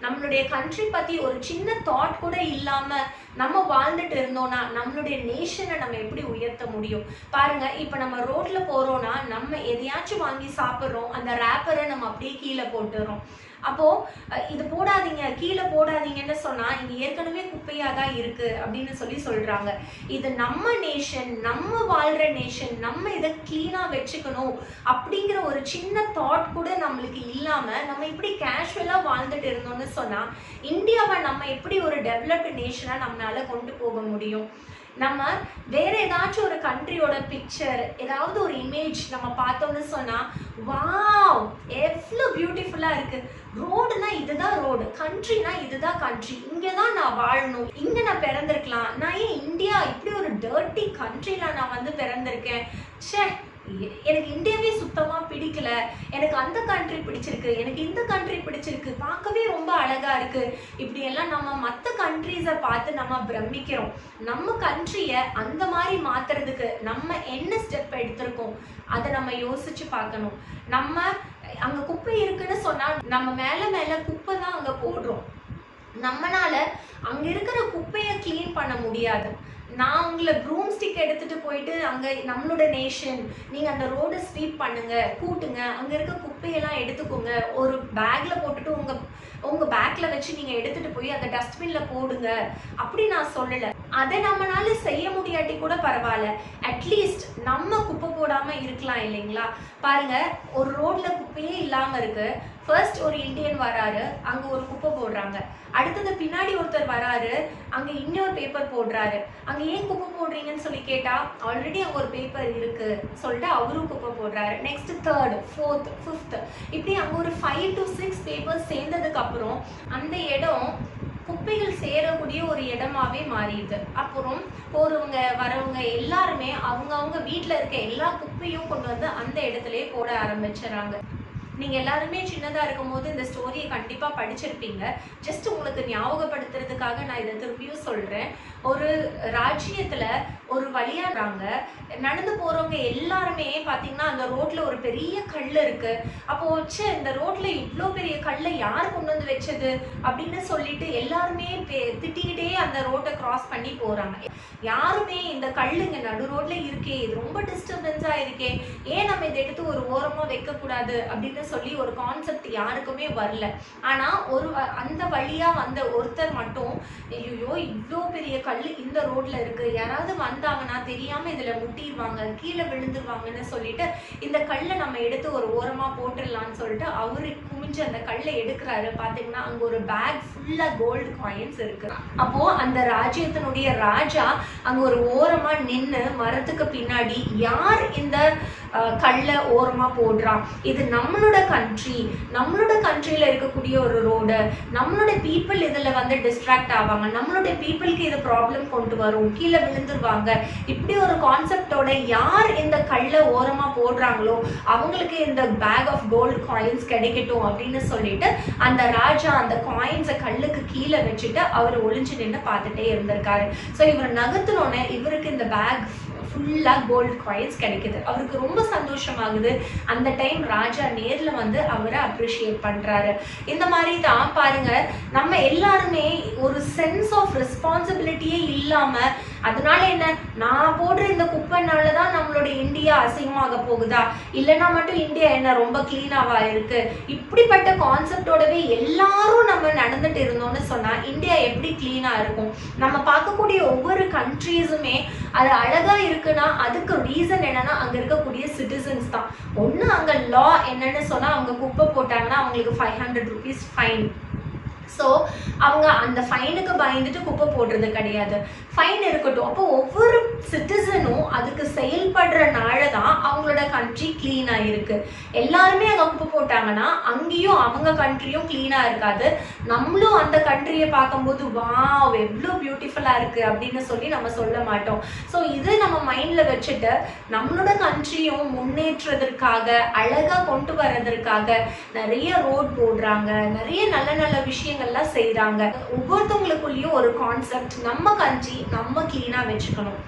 நம்மளுடைய கண்ட்ரி பத்தி ஒரு சின்ன தாட் கூட இல்லாம நம்ம வாழ்ந்துட்டு இருந்தோம்னா நம்மளுடைய நேஷனை நம்ம எப்படி உயர்த்த முடியும்? பாருங்க, இப்ப நம்ம ரோட்ல போறோம்னா நம்ம எதையாச்சும் வாங்கி சாப்பிட்றோம், அந்த ரேப்பரை நம்ம அப்படியே கீழே போட்டுறோம். அப்போ இது போடாதீங்க, கீழே போடாதீங்கன்னு சொன்னா இங்க ஏற்கனவே குப்பையா தான் இருக்கு அப்படின்னு சொல்றாங்க. இது நம்ம நேஷன், நம்ம வாழ்ற நேஷன், நம்ம இதை கிளீனா வச்சுக்கணும் அப்படிங்கிற ஒரு சின்ன தாட் கூட நம்மளுக்கு இல்லாம நம்ம இப்படி கேஷுவலா வாழ்ந்துட்டு இருந்தோம்னு சொன்னா இந்தியாவை நம்ம எப்படி ஒரு டெவலப்டு நேஷனா நம்மளால கொண்டு போக முடியும்? நம்ம வேற ஏதாச்சும் ஒரு கண்ட்ரியோட பிக்சர், ஏதாவது ஒரு இமேஜ் நம்ம பார்த்தோம்னு சொன்னா வாவ் எவ்வளவு பியூட்டிஃபுல்லா இருக்கு, ரோடுனா இதுதான் ரோடு, கண்ட்ரினா இதுதான் கண்ட்ரி, இங்கதான் நான் வாழணும், இங்க நான் பிறந்திருக்கலாம், நான் ஏன் இந்தியா இப்படி ஒரு டர்ட்டி கண்ட்ரில நான் வந்து பிறந்திருக்கேன், ச்சே எனக்கு இந்தியாவே சுத்தமா பிடிக்கல, எனக்கு அந்த கண்ட்ரி பிடிச்சிருக்கு, எனக்கு இந்த கண்ட்ரி பிடிச்சிருக்கு, பார்க்கவே ரொம்ப அழகா இருக்கு, இப்படி எல்லாம் நம்ம மற்ற கண்ட்ரிஸை பார்த்து நம்ம பிரமிக்கிறோம். நம்ம கண்ட்ரியை அந்த மாதிரி மாத்துறதுக்கு நம்ம என்ன ஸ்டெப் எடுத்திருக்கோம் அதை நம்ம யோசிச்சு பார்க்கணும். நம்ம அங்க குப்பை இருக்குன்னு சொன்னா நம்ம மேல குப்பை தான் அங்க போடுறோம். நம்மளால அங்க இருக்கிற குப்பையை கிளீன் பண்ண முடியாது. நான் உங்களை ப்ரூம் ஸ்டிக் எடுத்துட்டு போயிட்டு அங்க நம்மளோட நேஷன், நீங்க அந்த ரோடை ஸ்வீப் பண்ணுங்க, கூட்டுங்க, அங்க இருக்க குப்பையெல்லாம் எடுத்துக்கோங்க, ஒரு பேக்ல போட்டுட்டு உங்க பேக்ல வச்சு நீங்க எடுத்துட்டு போய் அந்த டஸ்ட்பின்ல போடுங்க அப்படி நான் சொல்லல. அதை நம்மளால செய்ய முடியாட்டி கூட பரவாயில்ல, அட்லீஸ்ட் நம்ம குப்பை போடாம இருக்கலாம் இல்லைங்களா? பாருங்க, ஒரு ரோட்ல குப்பையே இல்லாம இருக்கு, ஃபர்ஸ்ட் ஒரு இந்தியன் வராரு, அங்க ஒரு குப்பை போடுறாங்க, அடுத்தது பின்னாடி ஒருத்தர் வராரு, அங்க இன்னொரு பேப்பர் போடுறாரு, அங்க ஏன் குப்பை போடுறீங்கன்னு சொல்லி கேட்டா ஆல்ரெடி அங்க ஒரு பேப்பர் இருக்கு சொல்லிட்டு அவரும் குப்பை போடுறாரு. நெக்ஸ்ட் தேர்ட், ஃபோர்த், ஃபிஃப்த், இப்படி அங்க ஒரு 5 to 6 பேப்பர்ஸ் சேர்ந்ததுக்கு அப்புறம் அந்த இடம் குப்பைகள் சேரக்கூடிய ஒரு இடமாவே மாறிடுது. அப்புறம் போறவங்க வரவங்க எல்லாருமே அவங்க வீட்டுல இருக்க எல்லா குப்பையும் கொண்டு வந்து அந்த இடத்துலயே போட ஆரம்பிச்சிடறாங்க. நீங்க எல்லாருமே சின்னதா இருக்கும் போது இந்த ஸ்டோரியை கண்டிப்பா படிச்சிருப்பீங்க. ஜஸ்ட் உங்களுக்கு ஞாபகப்படுத்துறதுக்காக நான் இதை திரும்பியும் சொல்றேன். ஒரு ராஜ்யத்துல ஒரு வழியாடுறாங்க, நடந்து போறவங்க எல்லாருமே பாத்தீங்கன்னா அந்த ரோட்ல ஒரு பெரிய கல் இருக்கு. அப்போ இந்த ரோட்ல இவ்வளோ பெரிய கல்லை யார் கொண்டு வந்து வச்சது அப்படின்னு சொல்லிட்டு எல்லாருமே திட்டிக்கிட்டே அந்த ரோட்டை கிராஸ் பண்ணி போறாங்க. யாருமே இந்த கல் இங்க நடு ரோட்ல இருக்கே, இது ரொம்ப டிஸ்டர்பன்ஸா இருக்கே, ஏன் நம்ம இதை எடுத்து ஒரு ஓரமா வைக்க கூடாது அப்படின்னு சொல்லி ஒரு கான்செப்ட் யாருக்குமே வரல. ஆனா அந்த வழியா வந்த ஒருத்தர் மட்டும், ஐயோ இவ்வளோ பெரிய கல் இந்த ரோட்ல இருக்கு, யாராவது வந்தாங்கன்னா தெரியாம இதுல முட்டிடுவாங்க, கீழே விழுந்துருவாங்கன்னு சொல்லிட்டு இந்த கல்லை நம்ம எடுத்து ஒரு ஓரமா போட்டுடலாம்னு சொல்லிட்டு அவரு குமிஞ்சு அந்த கல்லை எடுக்கிறாரு. பாத்தீங்கன்னா அங்க ஒரு பேக் ஃபுல்லா கோல்டு காயின்ஸ் இருக்கு. அப்போ அந்த ராஜ்யத்தினுடைய ராஜா அங்க ஒரு ஓரமா நின்று மரத்துக்கு பின்னாடி யார் இந்த கல்லை ஓரமா போடுறான், இது நம்மளோட கண்ட்ரி, நம்மளோட கண்ட்ரியில இருக்கக்கூடிய ஒரு ரோடு, நம்மளோட பீப்புள் இதுல வந்து டிஸ்ட்ராக்ட் ஆவாங்க, நம்மளோட பீப்புளுக்கு இது ப்ராப்ளம் கொண்டு வரும், கீழே விழுந்துருவாங்க, இப்படி ஒரு கான்செப்டோட யார் இந்த கல்லை ஓரமா போடுறாங்களோ அவங்களுக்கு இந்த பேக் ஆஃப் கோல்டு காயின்ஸ் கிடைக்கட்டும் அப்படின்னு சொல்லிட்டு அந்த ராஜா அந்த காயின்ஸை கல்லுக்கு கீழே வச்சுட்டு அவர் ஒளிஞ்சு நின்று பார்த்துட்டே இருந்திருக்காரு. ஸோ இவர் நகர்த்தினோன்னே இவருக்கு இந்த பேக் ஃபுல்லா கோல்டு காயின்ஸ் கிடைக்குது. அவருக்கு ரொம்ப சந்தோஷமாகுது. அந்த டைம் ராஜா நேர்ல வந்து அவரை அப்ரிஷியேட் பண்றாரு. இந்த மாதிரி தான் பாருங்க, நம்ம எல்லாருமே ஒரு சென்ஸ் ஆஃப் ரெஸ்பான்சிபிலிட்டியே இல்லாம, அதனால என்ன, நான் போடுற இந்த குப்பைனாலதான் நம்மளுடைய இந்தியா அசிங்கமாக போகுதா, இல்லைன்னா மட்டும் இந்தியா என்ன ரொம்ப கிளீனாவா இருக்கு, இப்படிப்பட்ட கான்செப்டோடவே எல்லாரும் நம்ம நடந்துட்டு இருந்தோம்னு சொன்னா இந்தியா எப்படி கிளீனா இருக்கும்? நம்ம பார்க்கக்கூடிய ஒவ்வொரு கண்ட்ரீஸுமே அது அழகா இருக்குன்னா அதுக்கு ரீசன் என்னன்னா அங்க இருக்கக்கூடிய சிட்டிசன்ஸ் தான். ஒண்ணு அங்க லா என்னன்னு சொன்னா அவங்க குப்பை போட்டாங்கன்னா அவங்களுக்கு 500 rupees ஃபைன். ஸோ அவங்க அந்த ஃபைனுக்கு பயந்துட்டு குப்பை போடுறது கிடையாது. ஃபைன் இருக்கட்டும். அப்போ ஒவ்வொரு சிட்டிசனும் அதுக்கு செயல்படுறனால தான் அவங்களோட கண்ட்ரி கிளீனாக இருக்கு. எல்லாருமே அங்கே குப்பை போட்டாங்கன்னா அங்கேயும் அவங்க கண்ட்ரியும் கிளீனாக இருக்காது. நம்மளும் அந்த கண்ட்ரியை பார்க்கும்போது வாவ் எவ்வளோ பியூட்டிஃபுல்லாக இருக்கு அப்படின்னு சொல்லி நம்ம சொல்ல மாட்டோம். ஸோ இது நம்ம மைண்டில் வச்சுட்டு நம்மளோட கண்ட்ரியும் முன்னேற்றதற்காக அழகாக கொண்டு வர்றதற்காக நிறைய ரோட் போடுறாங்க, நிறைய நல்ல நல்ல விஷயங்கள்லாம் செய்கிறாங்க. ஒவ்வொருத்தவங்களுக்குள்ளேயும் ஒரு கான்செப்ட், நம்ம கண்ட்ரி நம்ம கிளீனாக வச்சுக்கணும்.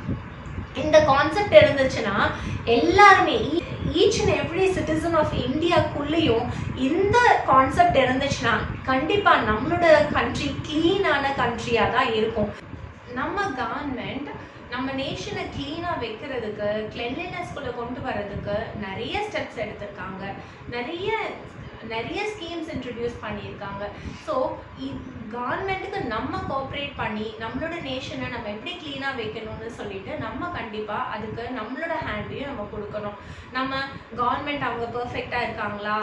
இந்த கான்செப்ட் இருந்துச்சுன்னா எல்லாருமே each and every citizen of இந்தியாக்குள்ளேயும் இந்த கான்செப்ட் இருந்துச்சுன்னா கண்டிப்பா நம்மளோட கண்ட்ரி கிளீனான கண்ட்ரியா தான் இருக்கும். நம்ம கவர்மெண்ட் நம்ம நேஷனை கிளீனாக வைக்கிறதுக்கு, கிளென்லினஸ்குள்ளே கொண்டு வர்றதுக்கு நிறைய ஸ்டெப்ஸ் எடுத்திருக்காங்க, நிறைய ஸ்கீம்ஸ் இன்ட்ரடியூஸ் பண்ணியிருக்காங்க. ஸோ கவர்மெண்ட்டுக்கு நம்ம கோஆப்ரேட் பண்ணி நம்மளோட நேஷனை நம்ம எப்படி கிளீனாக வைக்கணும்னு சொல்லிட்டு நம்ம கண்டிப்பாக அதுக்கு நம்மளோட ஹேண்டையும் நம்ம கொடுக்கணும். நம்ம கவர்மெண்ட் அவங்க பர்ஃபெக்டாக இருக்காங்களா,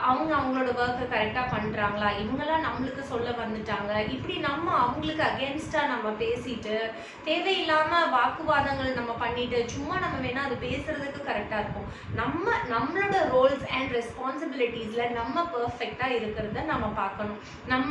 அவங்க அவங்களோட ஒர்க்கை கரெக்டாக பண்ணுறாங்களா, இவங்கெல்லாம் நம்மளுக்கு சொல்ல வந்துட்டாங்க, இப்படி நம்ம அவங்களுக்கு அகேன்ஸ்டாக நம்ம பேசிட்டு தேவையில்லாமல் வாக்குவாதங்கள் நம்ம பண்ணிட்டு சும்மா நம்ம வேணால் அது பேசுறதுக்கு கரெக்டாக இருக்கும். நம்மளோட ரோல்ஸ் அண்ட் ரெஸ்பான்சிபிலிட்டிஸில் நம்ம பர்ஃபெக்டாக இருக்கிறத நம்ம பார்க்கணும். நம்ம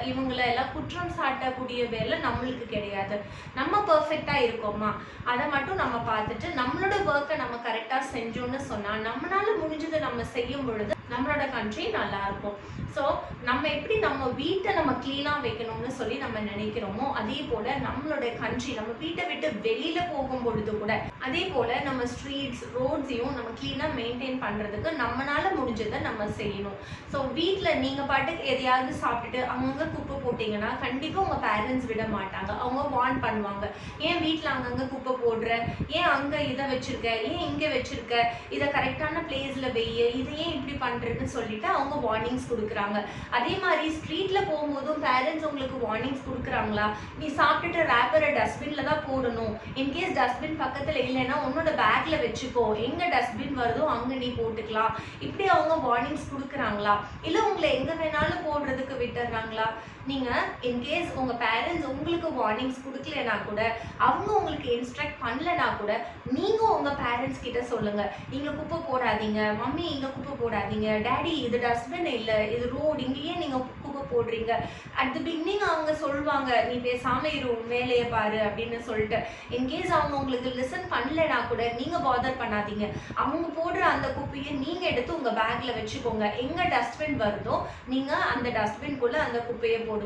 இவங்கள எல்லாம் குற்றம் சாட்டக்கூடிய வேலை நம்மளுக்கு கிடையாது. நம்ம பர்ஃபெக்டாக இருக்கோமா அதை மட்டும் நம்ம பார்த்துட்டு நம்மளோட ஒர்க்கை நம்ம கரெக்டாக செஞ்சோன்னு சொன்னால் நம்மளால முடிஞ்சதை நம்ம செய்யும் பொழுது நம்மளோட கண்ட்ரி நல்லா இருக்கும். ஸோ நம்ம எப்படி நம்ம வீட்டை நம்ம கிளீனாக வைக்கணும்னு சொல்லி நம்ம நினைக்கிறோமோ அதே போல் நம்மளோட கண்ட்ரி நம்ம வீட்டை விட்டு வெளியில் போகும் பொழுது கூட அதே போல் நம்ம ஸ்ட்ரீட்ஸ் ரோட்ஸையும் நம்ம கிளீனாக மெயின்டைன் பண்ணுறதுக்கு நம்மளால முடிஞ்சதை நம்ம செய்யணும். ஸோ வீட்டில் நீங்கள் பாட்டுக்கு எதையாவது சாப்பிட்டுட்டு அங்கங்கே குப்பை போட்டிங்கன்னா கண்டிப்பாக உங்கள் பேரண்ட்ஸ் விட மாட்டாங்க. அவங்க வார்ன் பண்ணுவாங்க, ஏன் வீட்டில் அங்கங்கே குப்பை போடுற, ஏன் அங்கே இதை வச்சுருக்க, ஏன் இங்கே வச்சுருக்க, இதை கரெக்டான பிளேஸில் வெய்ய, இதை ஏன் இப்படி பண்ணுறதுன்னு சொல்லிட்டு அவங்க வார்னிங்ஸ் கொடுக்குறாங்க. அதே மாதிரி ஸ்ட்ரீட்டில் போகும்போதும் பேரண்ட்ஸ் உங்களுக்கு வார்னிங்ஸ் கொடுக்குறாங்களா, நீ சாப்பிட்டுட்டு ரேப்பரை டஸ்ட்பினில் தான் போடணும், இன்கேஸ் டஸ்ட்பின் பக்கத்தில் இல்லைன்னா உன்னோட பேக்கில் வச்சுக்கோ, எங்கே டஸ்ட்பின் வருதோ அங்கே நீ போட்டுக்கலாம், இப்படி அவங்க வார்னிங்ஸ் கொடுக்குறாங்களா, இல்லை உங்களை எங்கே வேணாலும் போடுறதுக்கு விட்டுறாங்களா? நீங்கள் இன்கேஸ் உங்கள் பேரண்ட்ஸ் உங்களுக்கு வார்னிங்ஸ் கொடுக்கலனா கூட அவங்க உங்களுக்கு இன்ஸ்ட்ரக்ட் பண்ணலனா கூட நீங்கள் உங்கள் பேரண்ட்ஸ் கிட்ட சொல்லுங்கள், இங்கே குப்பை போடாதீங்க மம்மி, இங்கே குப்பை போடாதீங்க டேடி, இது டஸ்ட்பின் இல்லை இது ரோடு, இங்கேயே நீங்கள் குப்பை போடுறீங்க. அட் தி பிகினிங் அவங்க சொல்லுவாங்க நீ பேசாமல் இரு வேலையை பாரு அப்படின்னு சொல்லிட்டு. இன்கேஸ் அவங்க உங்களுக்கு லிசன் பண்ணலனா கூட நீங்கள் பாதர் பண்ணாதீங்க, அவங்க போடுற அந்த குப்பையை நீங்கள் எடுத்து உங்கள் பேக்கில் வச்சுக்கோங்க, எங்கே டஸ்ட்பின் வருதோ நீங்கள் அந்த டஸ்ட்பின்குள்ளே அந்த குப்பையை போடுங்க.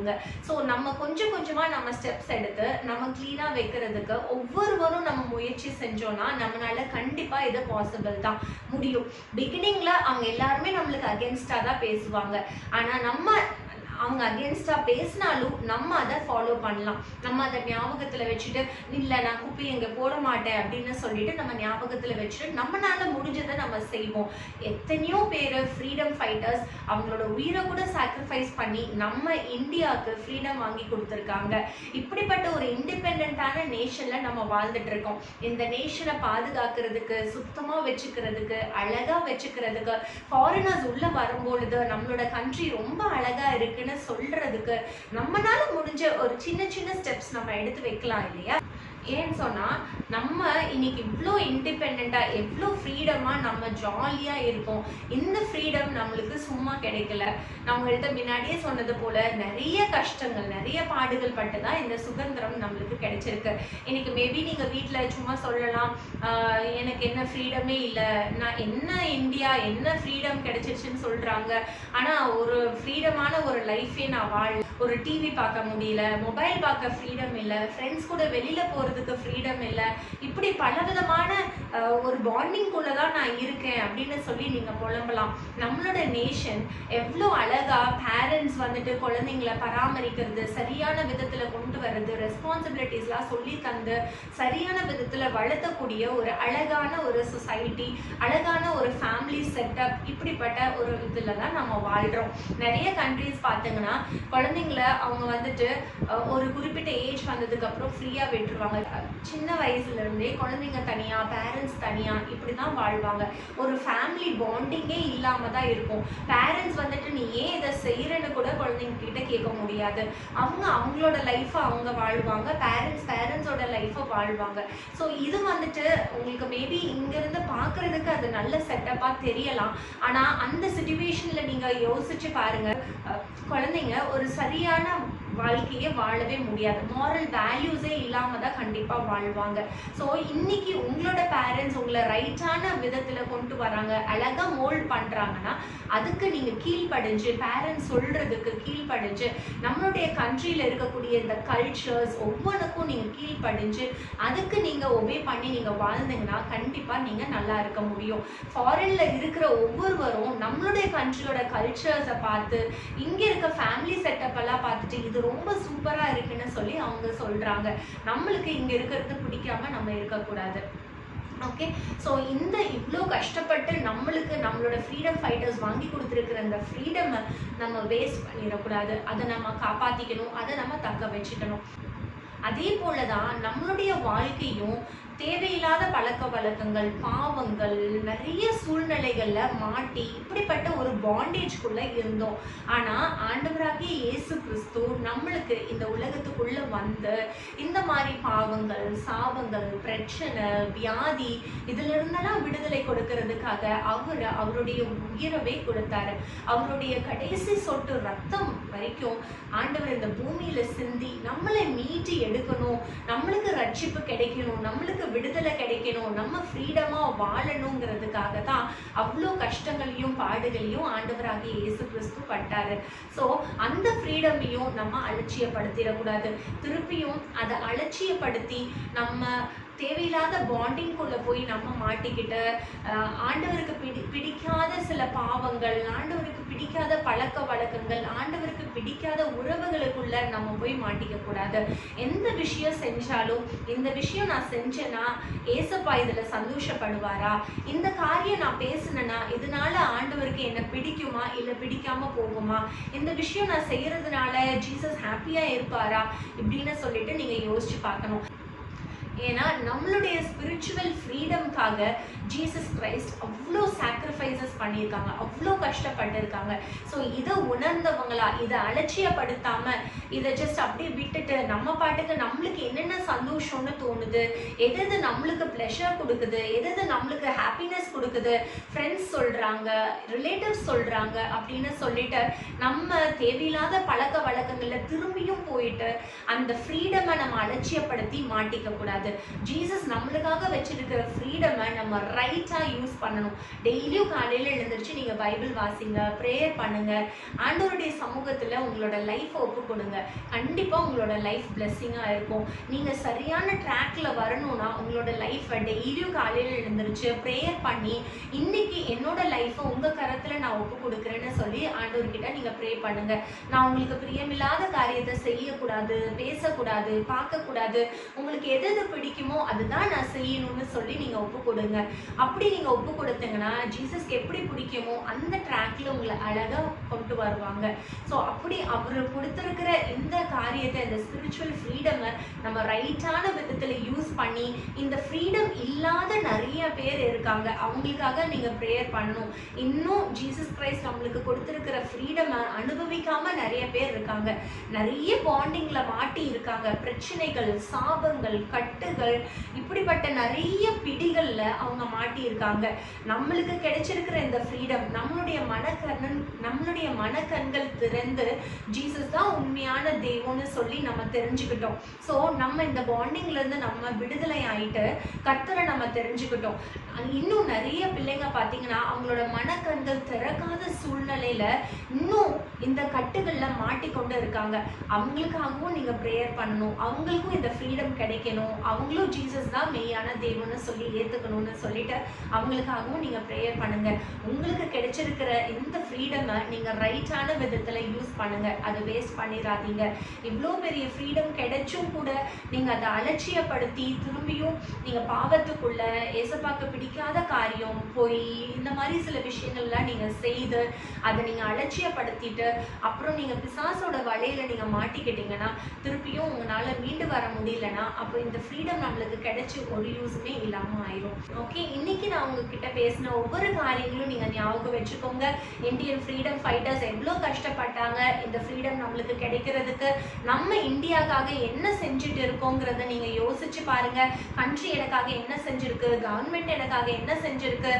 ஸோ நம்ம கொஞ்சம் கொஞ்சமாக நம்ம ஸ்டெப்ஸ் எடுத்து நம்ம கிளீனாக வைக்கிறதுக்கு ஒவ்வொருவரும் நம்ம முயற்சி செஞ்சோம்னா நம்மளால கண்டிப்பாக இது பாசிபிள் தான், முடியும். பிகினிங்கில் அவங்க எல்லாருமே நம்மளுக்கு அகேன்ஸ்டாக தான் பேசுவாங்க, ஆனால் அவங்க அகேன்ஸ்டாக பேசினாலும் நம்ம அதை ஃபாலோ பண்ணலாம். நம்ம அதை ஞாபகத்தில் வச்சுட்டு இல்லை நான் குப்பை எங்கே போட மாட்டேன் அப்படின்னு சொல்லிட்டு நம்ம ஞாபகத்தில் வச்சுட்டு நம்மளால முடிஞ்சதை நம்ம செய்வோம். எத்தனையோ பேர் ஃப்ரீடம் ஃபைட்டர்ஸ் அவங்களோட உயிரை கூட சாக்ரிஃபைஸ் பண்ணி நம்ம இந்தியாவுக்கு ஃப்ரீடம் வாங்கி கொடுத்துருக்காங்க. இப்படிப்பட்ட ஒரு இண்டிபெண்டான நேஷனில் நம்ம வாழ்ந்துட்டு இருக்கோம். இந்த நேஷனை பாதுகாக்கிறதுக்கு, சுத்தமாக வச்சுக்கிறதுக்கு, அழகாக வச்சுக்கிறதுக்கு, ஃபாரினர்ஸ் உள்ளே வரும்பொழுது நம்மளோட கண்ட்ரி ரொம்ப அழகாக இருக்குன்னு சொல்றதுக்கு நம்மளால முடிஞ்ச ஒரு சின்ன சின்ன ஸ்டெப்ஸ் நம்ம எடுத்து வைக்கலாம் இல்லையா? ஏன்னு சொன்னால் நம்ம இன்னைக்கு இவ்வளோ இண்டிபெண்ட்டாக எவ்வளோ ஃப்ரீடமாக நம்ம ஜாலியாக இருக்கோம். இந்த ஃப்ரீடம் நம்மளுக்கு சும்மா கிடைக்கல. நான் உங்கள்கிட்ட முன்னாடியே சொன்னது போல் நிறைய கஷ்டங்கள் நிறைய பாடுகள் பட்டு தான் இந்த சுதந்திரம் நம்மளுக்கு கிடைச்சிருக்கு. இன்னைக்கு மேபி நீங்கள் வீட்டில் சும்மா சொல்லலாம் எனக்கு என்ன ஃப்ரீடமே இல்லை, நான் என்ன இந்தியா என்ன ஃப்ரீடம் கிடைச்சிருச்சுன்னு சொல்கிறாங்க, ஆனால் ஒரு ஃப்ரீடமான ஒரு லைஃபே நான் ஒரு டிவி பார்க்க முடியல, மொபைல் பார்க்க ஃப்ரீடம் இல்லை, ஃப்ரெண்ட்ஸ் கூட வெளியில் போகிறதுக்கு ஃப்ரீடம் இல்லை, இப்படி பலவிதமான ஒரு பாண்டிங்குள்ள தான் நான் இருக்கேன் அப்படின்னு சொல்லி நீங்க புலம்பலாம். நம்மளோட நேஷன் எவ்வளோ அழகா பேரண்ட்ஸ் வந்துட்டு குழந்தைங்களை பராமரிக்கிறது, சரியான விதத்துல கொண்டு வர்றது, ரெஸ்பான்சிபிலிட்டிஸ்லாம் சொல்லி தந்து சரியான விதத்துல வளர்த்தக்கூடிய ஒரு அழகான ஒரு சொசைட்டி, அழகான ஒரு ஃபேமிலி செட்டப், இப்படிப்பட்ட ஒரு இதுல தான் நம்ம வாழ்றோம். நிறைய கண்ட்ரிஸ் பார்த்தீங்கன்னா குழந்தைங்களை அவங்க வந்துட்டு ஒரு குறிப்பிட்ட ஏஜ் வந்ததுக்கு அப்புறம் ஃப்ரீயா விட்டுருவாங்க. சின்ன வயசுல இருந்தே குழந்தைங்க தனியா, பேரண்ட்ஸ் தனியா, இப்படிதான் வாழ்வாங்க. ஒரு ஃபேமிலி பாண்டிங்கே இல்லாம தான் இருக்கும். பேரண்ட்ஸ் வந்துட்டு நீ ஏன் இதை செய்யறன்னு கூட குழந்தைங்க கிட்ட கேட்க முடியாது. அவங்க அவங்களோட லைஃபை அவங்க வாழ்வாங்க, பேரண்ட்ஸோட லைஃபை வாழ்வாங்க. ஸோ இது வந்துட்டு உங்களுக்கு மேபி இங்கிருந்து பார்க்கறதுக்கு அது நல்ல செட்டப்பா தெரியலாம். ஆனா அந்த சிச்சுவேஷன்ல நீங்க யோசிச்சு பாருங்க, குழந்தைங்க ஒரு சரியான வாழ்க்கையே வாழவே முடியாது. மாரல் வேல்யூஸே இல்லாம தான் கண்டிப்பா வாழ்வாங்க. ஸோ இன்னைக்கு உங்களோட பேரண்ட்ஸ் உங்களை ரைட்டான விதத்துல கொண்டு வராங்க, அழகா மோல்ட் பண்றாங்கன்னா அதுக்கு நீங்க கீழ்ப்படிஞ்சு, பேரண்ட்ஸ் சொல்றதுக்கு கீழ்ப்படிஞ்சு, நம்மளுடைய கண்ட்ரியில இருக்கக்கூடிய இந்த கல்ச்சர்ஸ் ஒவ்வொன்றுக்கும் நீங்க கீழ்ப்படிஞ்சு அதுக்கு நீங்க ஒபே பண்ணி நீங்க வாழ்ந்தீங்கன்னா கண்டிப்பா நீங்க நல்லா இருக்க முடியும். ஃபாரின்ல இருக்கிற ஒவ்வொருவரும் நம்மளுடைய கண்ட்ரியோட கல்ச்சர்ஸை பார்த்து, இங்க இருக்க ஃபேமிலி செட்டப் எல்லாம் பார்த்துட்டு இது ரொம்ப சூப்பரா இருக்குன்னு சொல்லி அவங்க சொல்றாங்க. நம்மளுக்கு இங்க இருக்கிறது பிடிக்காம நம்ம இருக்கக்கூடாது. ஓகே, ஸோ இந்த இவ்வளோ கஷ்டப்பட்டு நம்மளுக்கு நம்மளோட ஃப்ரீடம் ஃபைட்டர்ஸ் வாங்கி கொடுத்துருக்குற அந்த ஃப்ரீடமை நம்ம வேஸ்ட் பண்ணிடக்கூடாது. அதை நம்ம காப்பாற்றிக்கணும், அதை நம்ம தக்க வச்சுக்கணும். அதே போல தான் நம்மளுடைய வாழ்க்கையும் தேவையில்லாத பழக்க வழக்கங்கள், பாவங்கள், நிறைய சூழ்நிலைகள்ல மாட்டி இப்படிப்பட்ட ஒரு பாண்டேஜ்குள்ள இருந்தோம். ஆனா ஆண்டவராகிய இயேசு கிறிஸ்து நம்மளுக்கு இந்த உலகத்துக்குள்ள வந்து இந்த மாதிரி பாவங்கள், சாபங்கள், பிரச்சனை, வியாதி இதுல இருந்தெல்லாம் விடுதலை கொடுக்கறதுக்காக அவருடைய உயிரவே கொடுத்தாரு. அவருடைய கடைசி சொட்டு ரத்தம் வரைக்கும் ஆண்டவர் இந்த பூமியில சிந்தி நம்மளை மீட்டி எடுக்கணும், நம்மளுக்கு ரட்சிப்பு கிடைக்கணும், நம்மளுக்கு விடுதலை கிடைக்கணும், நம்ம ஃப்ரீடமா வாழணுங்கிறதுக்காக தான் அவ்வளோ கஷ்டங்களையும் பாடுகளையும் ஆண்டவராகிய இயேசு கிறிஸ்து பட்டாரு. ஸோ அந்த ஃப்ரீடமையும் நம்ம அலட்சியப்படுத்திடக்கூடாது. திருப்பியும் அதை அலட்சியப்படுத்தி நம்ம தேவையில்லாத பாண்டிங்குள்ள போய் நம்ம மாட்டிக்கிட்டு ஆண்டவருக்கு பிடிக்காத சில பாவங்கள், ஆண்டவருக்கு பிடிக்காத பழக்க வழக்கங்கள், ஆண்டவருக்கு பிடிக்காத உறவுகளுக்குள்ள நம்ம போய் மாட்டிக்க கூடாது. எந்த விஷயம் செஞ்சாலும் இந்த விஷயம் நான் செஞ்சேன்னா ஏசப்பா இதுல சந்தோஷப்படுவாரா, இந்த காரியம் நான் பேசினேன்னா இதனால ஆண்டவருக்கு என்ன பிடிக்குமா இல்ல பிடிக்காம போகுமா, இந்த விஷயம் நான் செய்யறதுனால ஜீசஸ் ஹாப்பியா இருப்பாரா இப்படின்னு சொல்லிட்டு நீங்க யோசிச்சு பார்க்கணும். ஏன்னா நம்மளுடைய ஸ்பிரிச்சுவல் ஃப்ரீடம்காக ஜீசஸ் கிரைஸ்ட் அவ்வளோ சாக்ரிஃபைசஸ் பண்ணியிருக்காங்க, அவ்வளோ கஷ்டப்பட்டிருக்காங்க. ஸோ இதை உணர்ந்தவங்களா, இதை அலட்சியப்படுத்தாம இதை ஜஸ்ட் அப்படியே விட்டுட்டு நம்ம பாட்டுக்கு நம்மளுக்கு என்னென்ன சந்தோஷம்னு தோணுது, எது நம்மளுக்கு ப்ளஷர் கொடுக்குது, எது நம்மளுக்கு ஹாப்பினஸ் கொடுக்குது, ஃப்ரெண்ட்ஸ் சொல்றாங்க, ரிலேட்டிவ்ஸ் சொல்றாங்க அப்படின்னு சொல்லிட்டு நம்ம தேவையில்லாத பழக்க வழக்கங்கள்ல திரும்பியும் போயிட்டு அந்த ஃப்ரீடமை நம்ம அலட்சியப்படுத்தி மாட்டிக்க கூடாது. ஜீசஸ் நம்மளுக்காக வச்சிருக்கிற ஃப்ரீடமை நம்ம ரைட்டா யூஸ் பண்ணணும். டெய்லியும் காலையில எழுந்திருச்சு நீங்க பைபிள் வாசிங்க, ப்ரேயர் பண்ணுங்க, ஆண்டவருடைய சமூகத்துல உங்களோட லைஃப் ஒப்பு கொடுங்க. கண்டிப்பா உங்களோட லைஃப் பிளெஸிங்கா இருக்கும். நீங்க சரியான ட்ராக்ல வரணும்னா உங்களோட லைஃப்பை டெய்லியும் காலையில எழுந்திருச்சு ப்ரேயர் பண்ணி இன்னைக்கு என்னோட லைஃப்பை உங்க கரத்துல நான் ஒப்பு கொடுக்குறேன்னு சொல்லி ஆண்டவர்கிட்ட நீங்க ப்ரே பண்ணுங்க. நான் உங்களுக்கு பிரியமில்லாத காரியத்தை செய்யக்கூடாது, பேசக்கூடாது, பார்க்கக்கூடாது, உங்களுக்கு எது பிடிக்குமோ அதுதான் நான் செய்யணும்னு சொல்லி நீங்க ஒப்பு கொடுங்க. அப்படி நீங்க ஒப்பு கொடுத்தீங்கன்னா ஜீசஸ்க்கு எப்படி பிடிக்குமோ அந்த ட்ராக்ல உங்களை அழகா கொண்டு வருவாங்க. ஸோ அப்படி அவர் கொடுத்திருக்கிற இந்த காரியத்தை, இந்த ஸ்பிரிச்சுவல் ஃப்ரீடமை நம்ம ரைட்டான விதத்துல யூஸ் பண்ணி, இந்த ஃப்ரீடம் இல்லாத நிறைய பேர் இருக்காங்க, அவங்களுக்காக நீங்க ப்ரேயர் பண்ணணும். இன்னும் ஜீசஸ் கிரைஸ்ட் நம்மளுக்கு கொடுத்திருக்கிற ஃப்ரீடமை அனுபவிக்காம நிறைய பேர் இருக்காங்க, நிறைய பாண்டிங்ல மாட்டி இருக்காங்க, பிரச்சனைகள், சாபங்கள், கட்டுகள், இப்படிப்பட்ட நிறைய பிடிகள்ல அவங்க மாட்டி இருக்காங்க. நம்மளுக்கு கிடைச்சிருக்கிற இந்த ஃப்ரீடம், நம்மளுடைய மனக்கண்கள் திறந்து ஜீசஸ் தான் உண்மையான தெய்வம்னு சொல்லி நம்ம தெரிஞ்சுக்கிட்டோம். ஸோ நம்ம இந்த பாண்டிங்ல இருந்து நம்ம விடுதலை ஆயிட்டு கர்த்தரை நம்ம தெரிஞ்சுக்கிட்டோம். இன்னும் நிறைய பிள்ளைங்க பார்த்தீங்கன்னா அவங்களோட மனக்கண்கள் திறக்காத சூழ்நிலையில இன்னும் இந்த கட்டுகள்ல மாட்டிக்கொண்டு இருக்காங்க. அவங்களுக்காகவும் நீங்க ப்ரேயர் பண்ணணும், அவங்களுக்கும் இந்த ஃப்ரீடம் கிடைக்கணும், அவங்களும் ஜீசஸ் தான் மெய்யான தெய்வம்னு சொல்லி ஏத்துக்கணும். இருக்கணும்னு சொல்லிட்டு அவங்களுக்காகவும் நீங்க ப்ரேயர் பண்ணுங்க. உங்களுக்கு கிடைச்சிருக்கிற இந்த ஃப்ரீடமை நீங்க ரைட்டான விதத்துல யூஸ் பண்ணுங்க. அதை வேஸ்ட் பண்ணிடாதீங்க. இவ்வளோ பெரிய ஃப்ரீடம் கிடைச்சும் கூட நீங்க அதை அலட்சியப்படுத்தி திரும்பியும் நீங்க பாவத்துக்குள்ள ஏசப்பாக்கு பிடிக்காத காரியம், பொய், இந்த மாதிரி சில விஷயங்கள்லாம் நீங்க செய்து அதை நீங்க அலட்சியப்படுத்திட்டு அப்புறம் நீங்க பிசாசோட வலையில நீங்க மாட்டிக்கிட்டீங்கன்னா திருப்பியும் உங்களால மீண்டு வர முடியலன்னா அப்போ இந்த ஃப்ரீடம் நம்மளுக்கு கிடைச்சி ஒரு யூஸுமே இல்லாம ஆயிரும். ஓகே, இன்னைக்கு நான் உங்ககிட்ட பேசின ஒவ்வொரு காரியங்களும் நீங்க ஞாபகம் வச்சுக்கோங்க. இந்தியன் ஃப்ரீடம் ஃபைட்டர்ஸ் எவ்வளோ கஷ்டப்பட்டாங்க இந்த ஃப்ரீடம் நம்மளுக்கு கிடைக்கிறதுக்கு. நம்ம இந்தியாக்காக என்ன செஞ்சுட்டு இருக்கோங்கிறத நீங்க யோசிச்சு பாருங்க. கண்ட்ரி எனக்காக என்ன செஞ்சிருக்கு, கவர்மெண்ட் எனக்காக என்ன செஞ்சிருக்கு,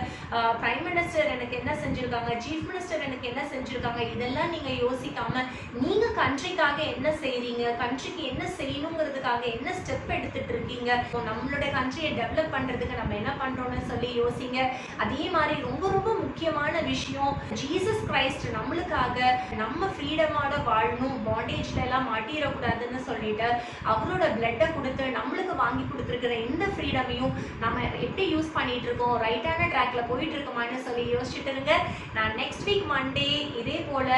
பிரைம் மினிஸ்டர் எனக்கு என்ன செஞ்சிருக்காங்க, சீஃப் மினிஸ்டர் எனக்கு என்ன செஞ்சிருக்காங்க, இதெல்லாம் நீங்க யோசிக்காம நீங்க கண்ட்ரிக்காக என்ன செய்றீங்க, கண்ட்ரிக்கு என்ன செய்யணுங்கிறதுக்காக என்ன ஸ்டெப் எடுத்துட்டு இருக்கீங்க, நம்மளோட கண்ட்ரியை டெவலப் பண்றதுக்கு நம்ம என்ன பண்றோம்னு சொல்லி யோசிங்க. அதே மாதிரி ரொம்ப ரொம்ப முக்கியமான விஷயம், ஜீசஸ் கிரைஸ்ட் நம்மளுக்காக நம்ம ஃப்ரீடமோட வாழணும், பாண்டேஜ்ல எல்லாம் மாட்டிடக்கூடாதுன்னு சொல்லிட்டு அவரோட பிளட்டை கொடுத்து நம்மளுக்கு வாங்கி கொடுத்துருக்கிற இந்த ஃப்ரீடமையும் நம்ம எப்படி யூஸ் பண்ணிட்டு இருக்கோம், ரைட்டான ட்ராக்ல போயிட்டு இருக்கோமான்னு சொல்லி யோசிச்சுட்டு இருங்க. நான் நெக்ஸ்ட் வீக் மண்டே இதே போல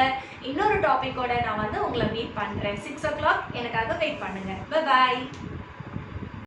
இன்னொரு டாபிக்கோட நான் வந்து உங்களை மீட் பண்றேன். 6 o'clock எனக்காக வெயிட் பண்ணுங்க. Bye bye.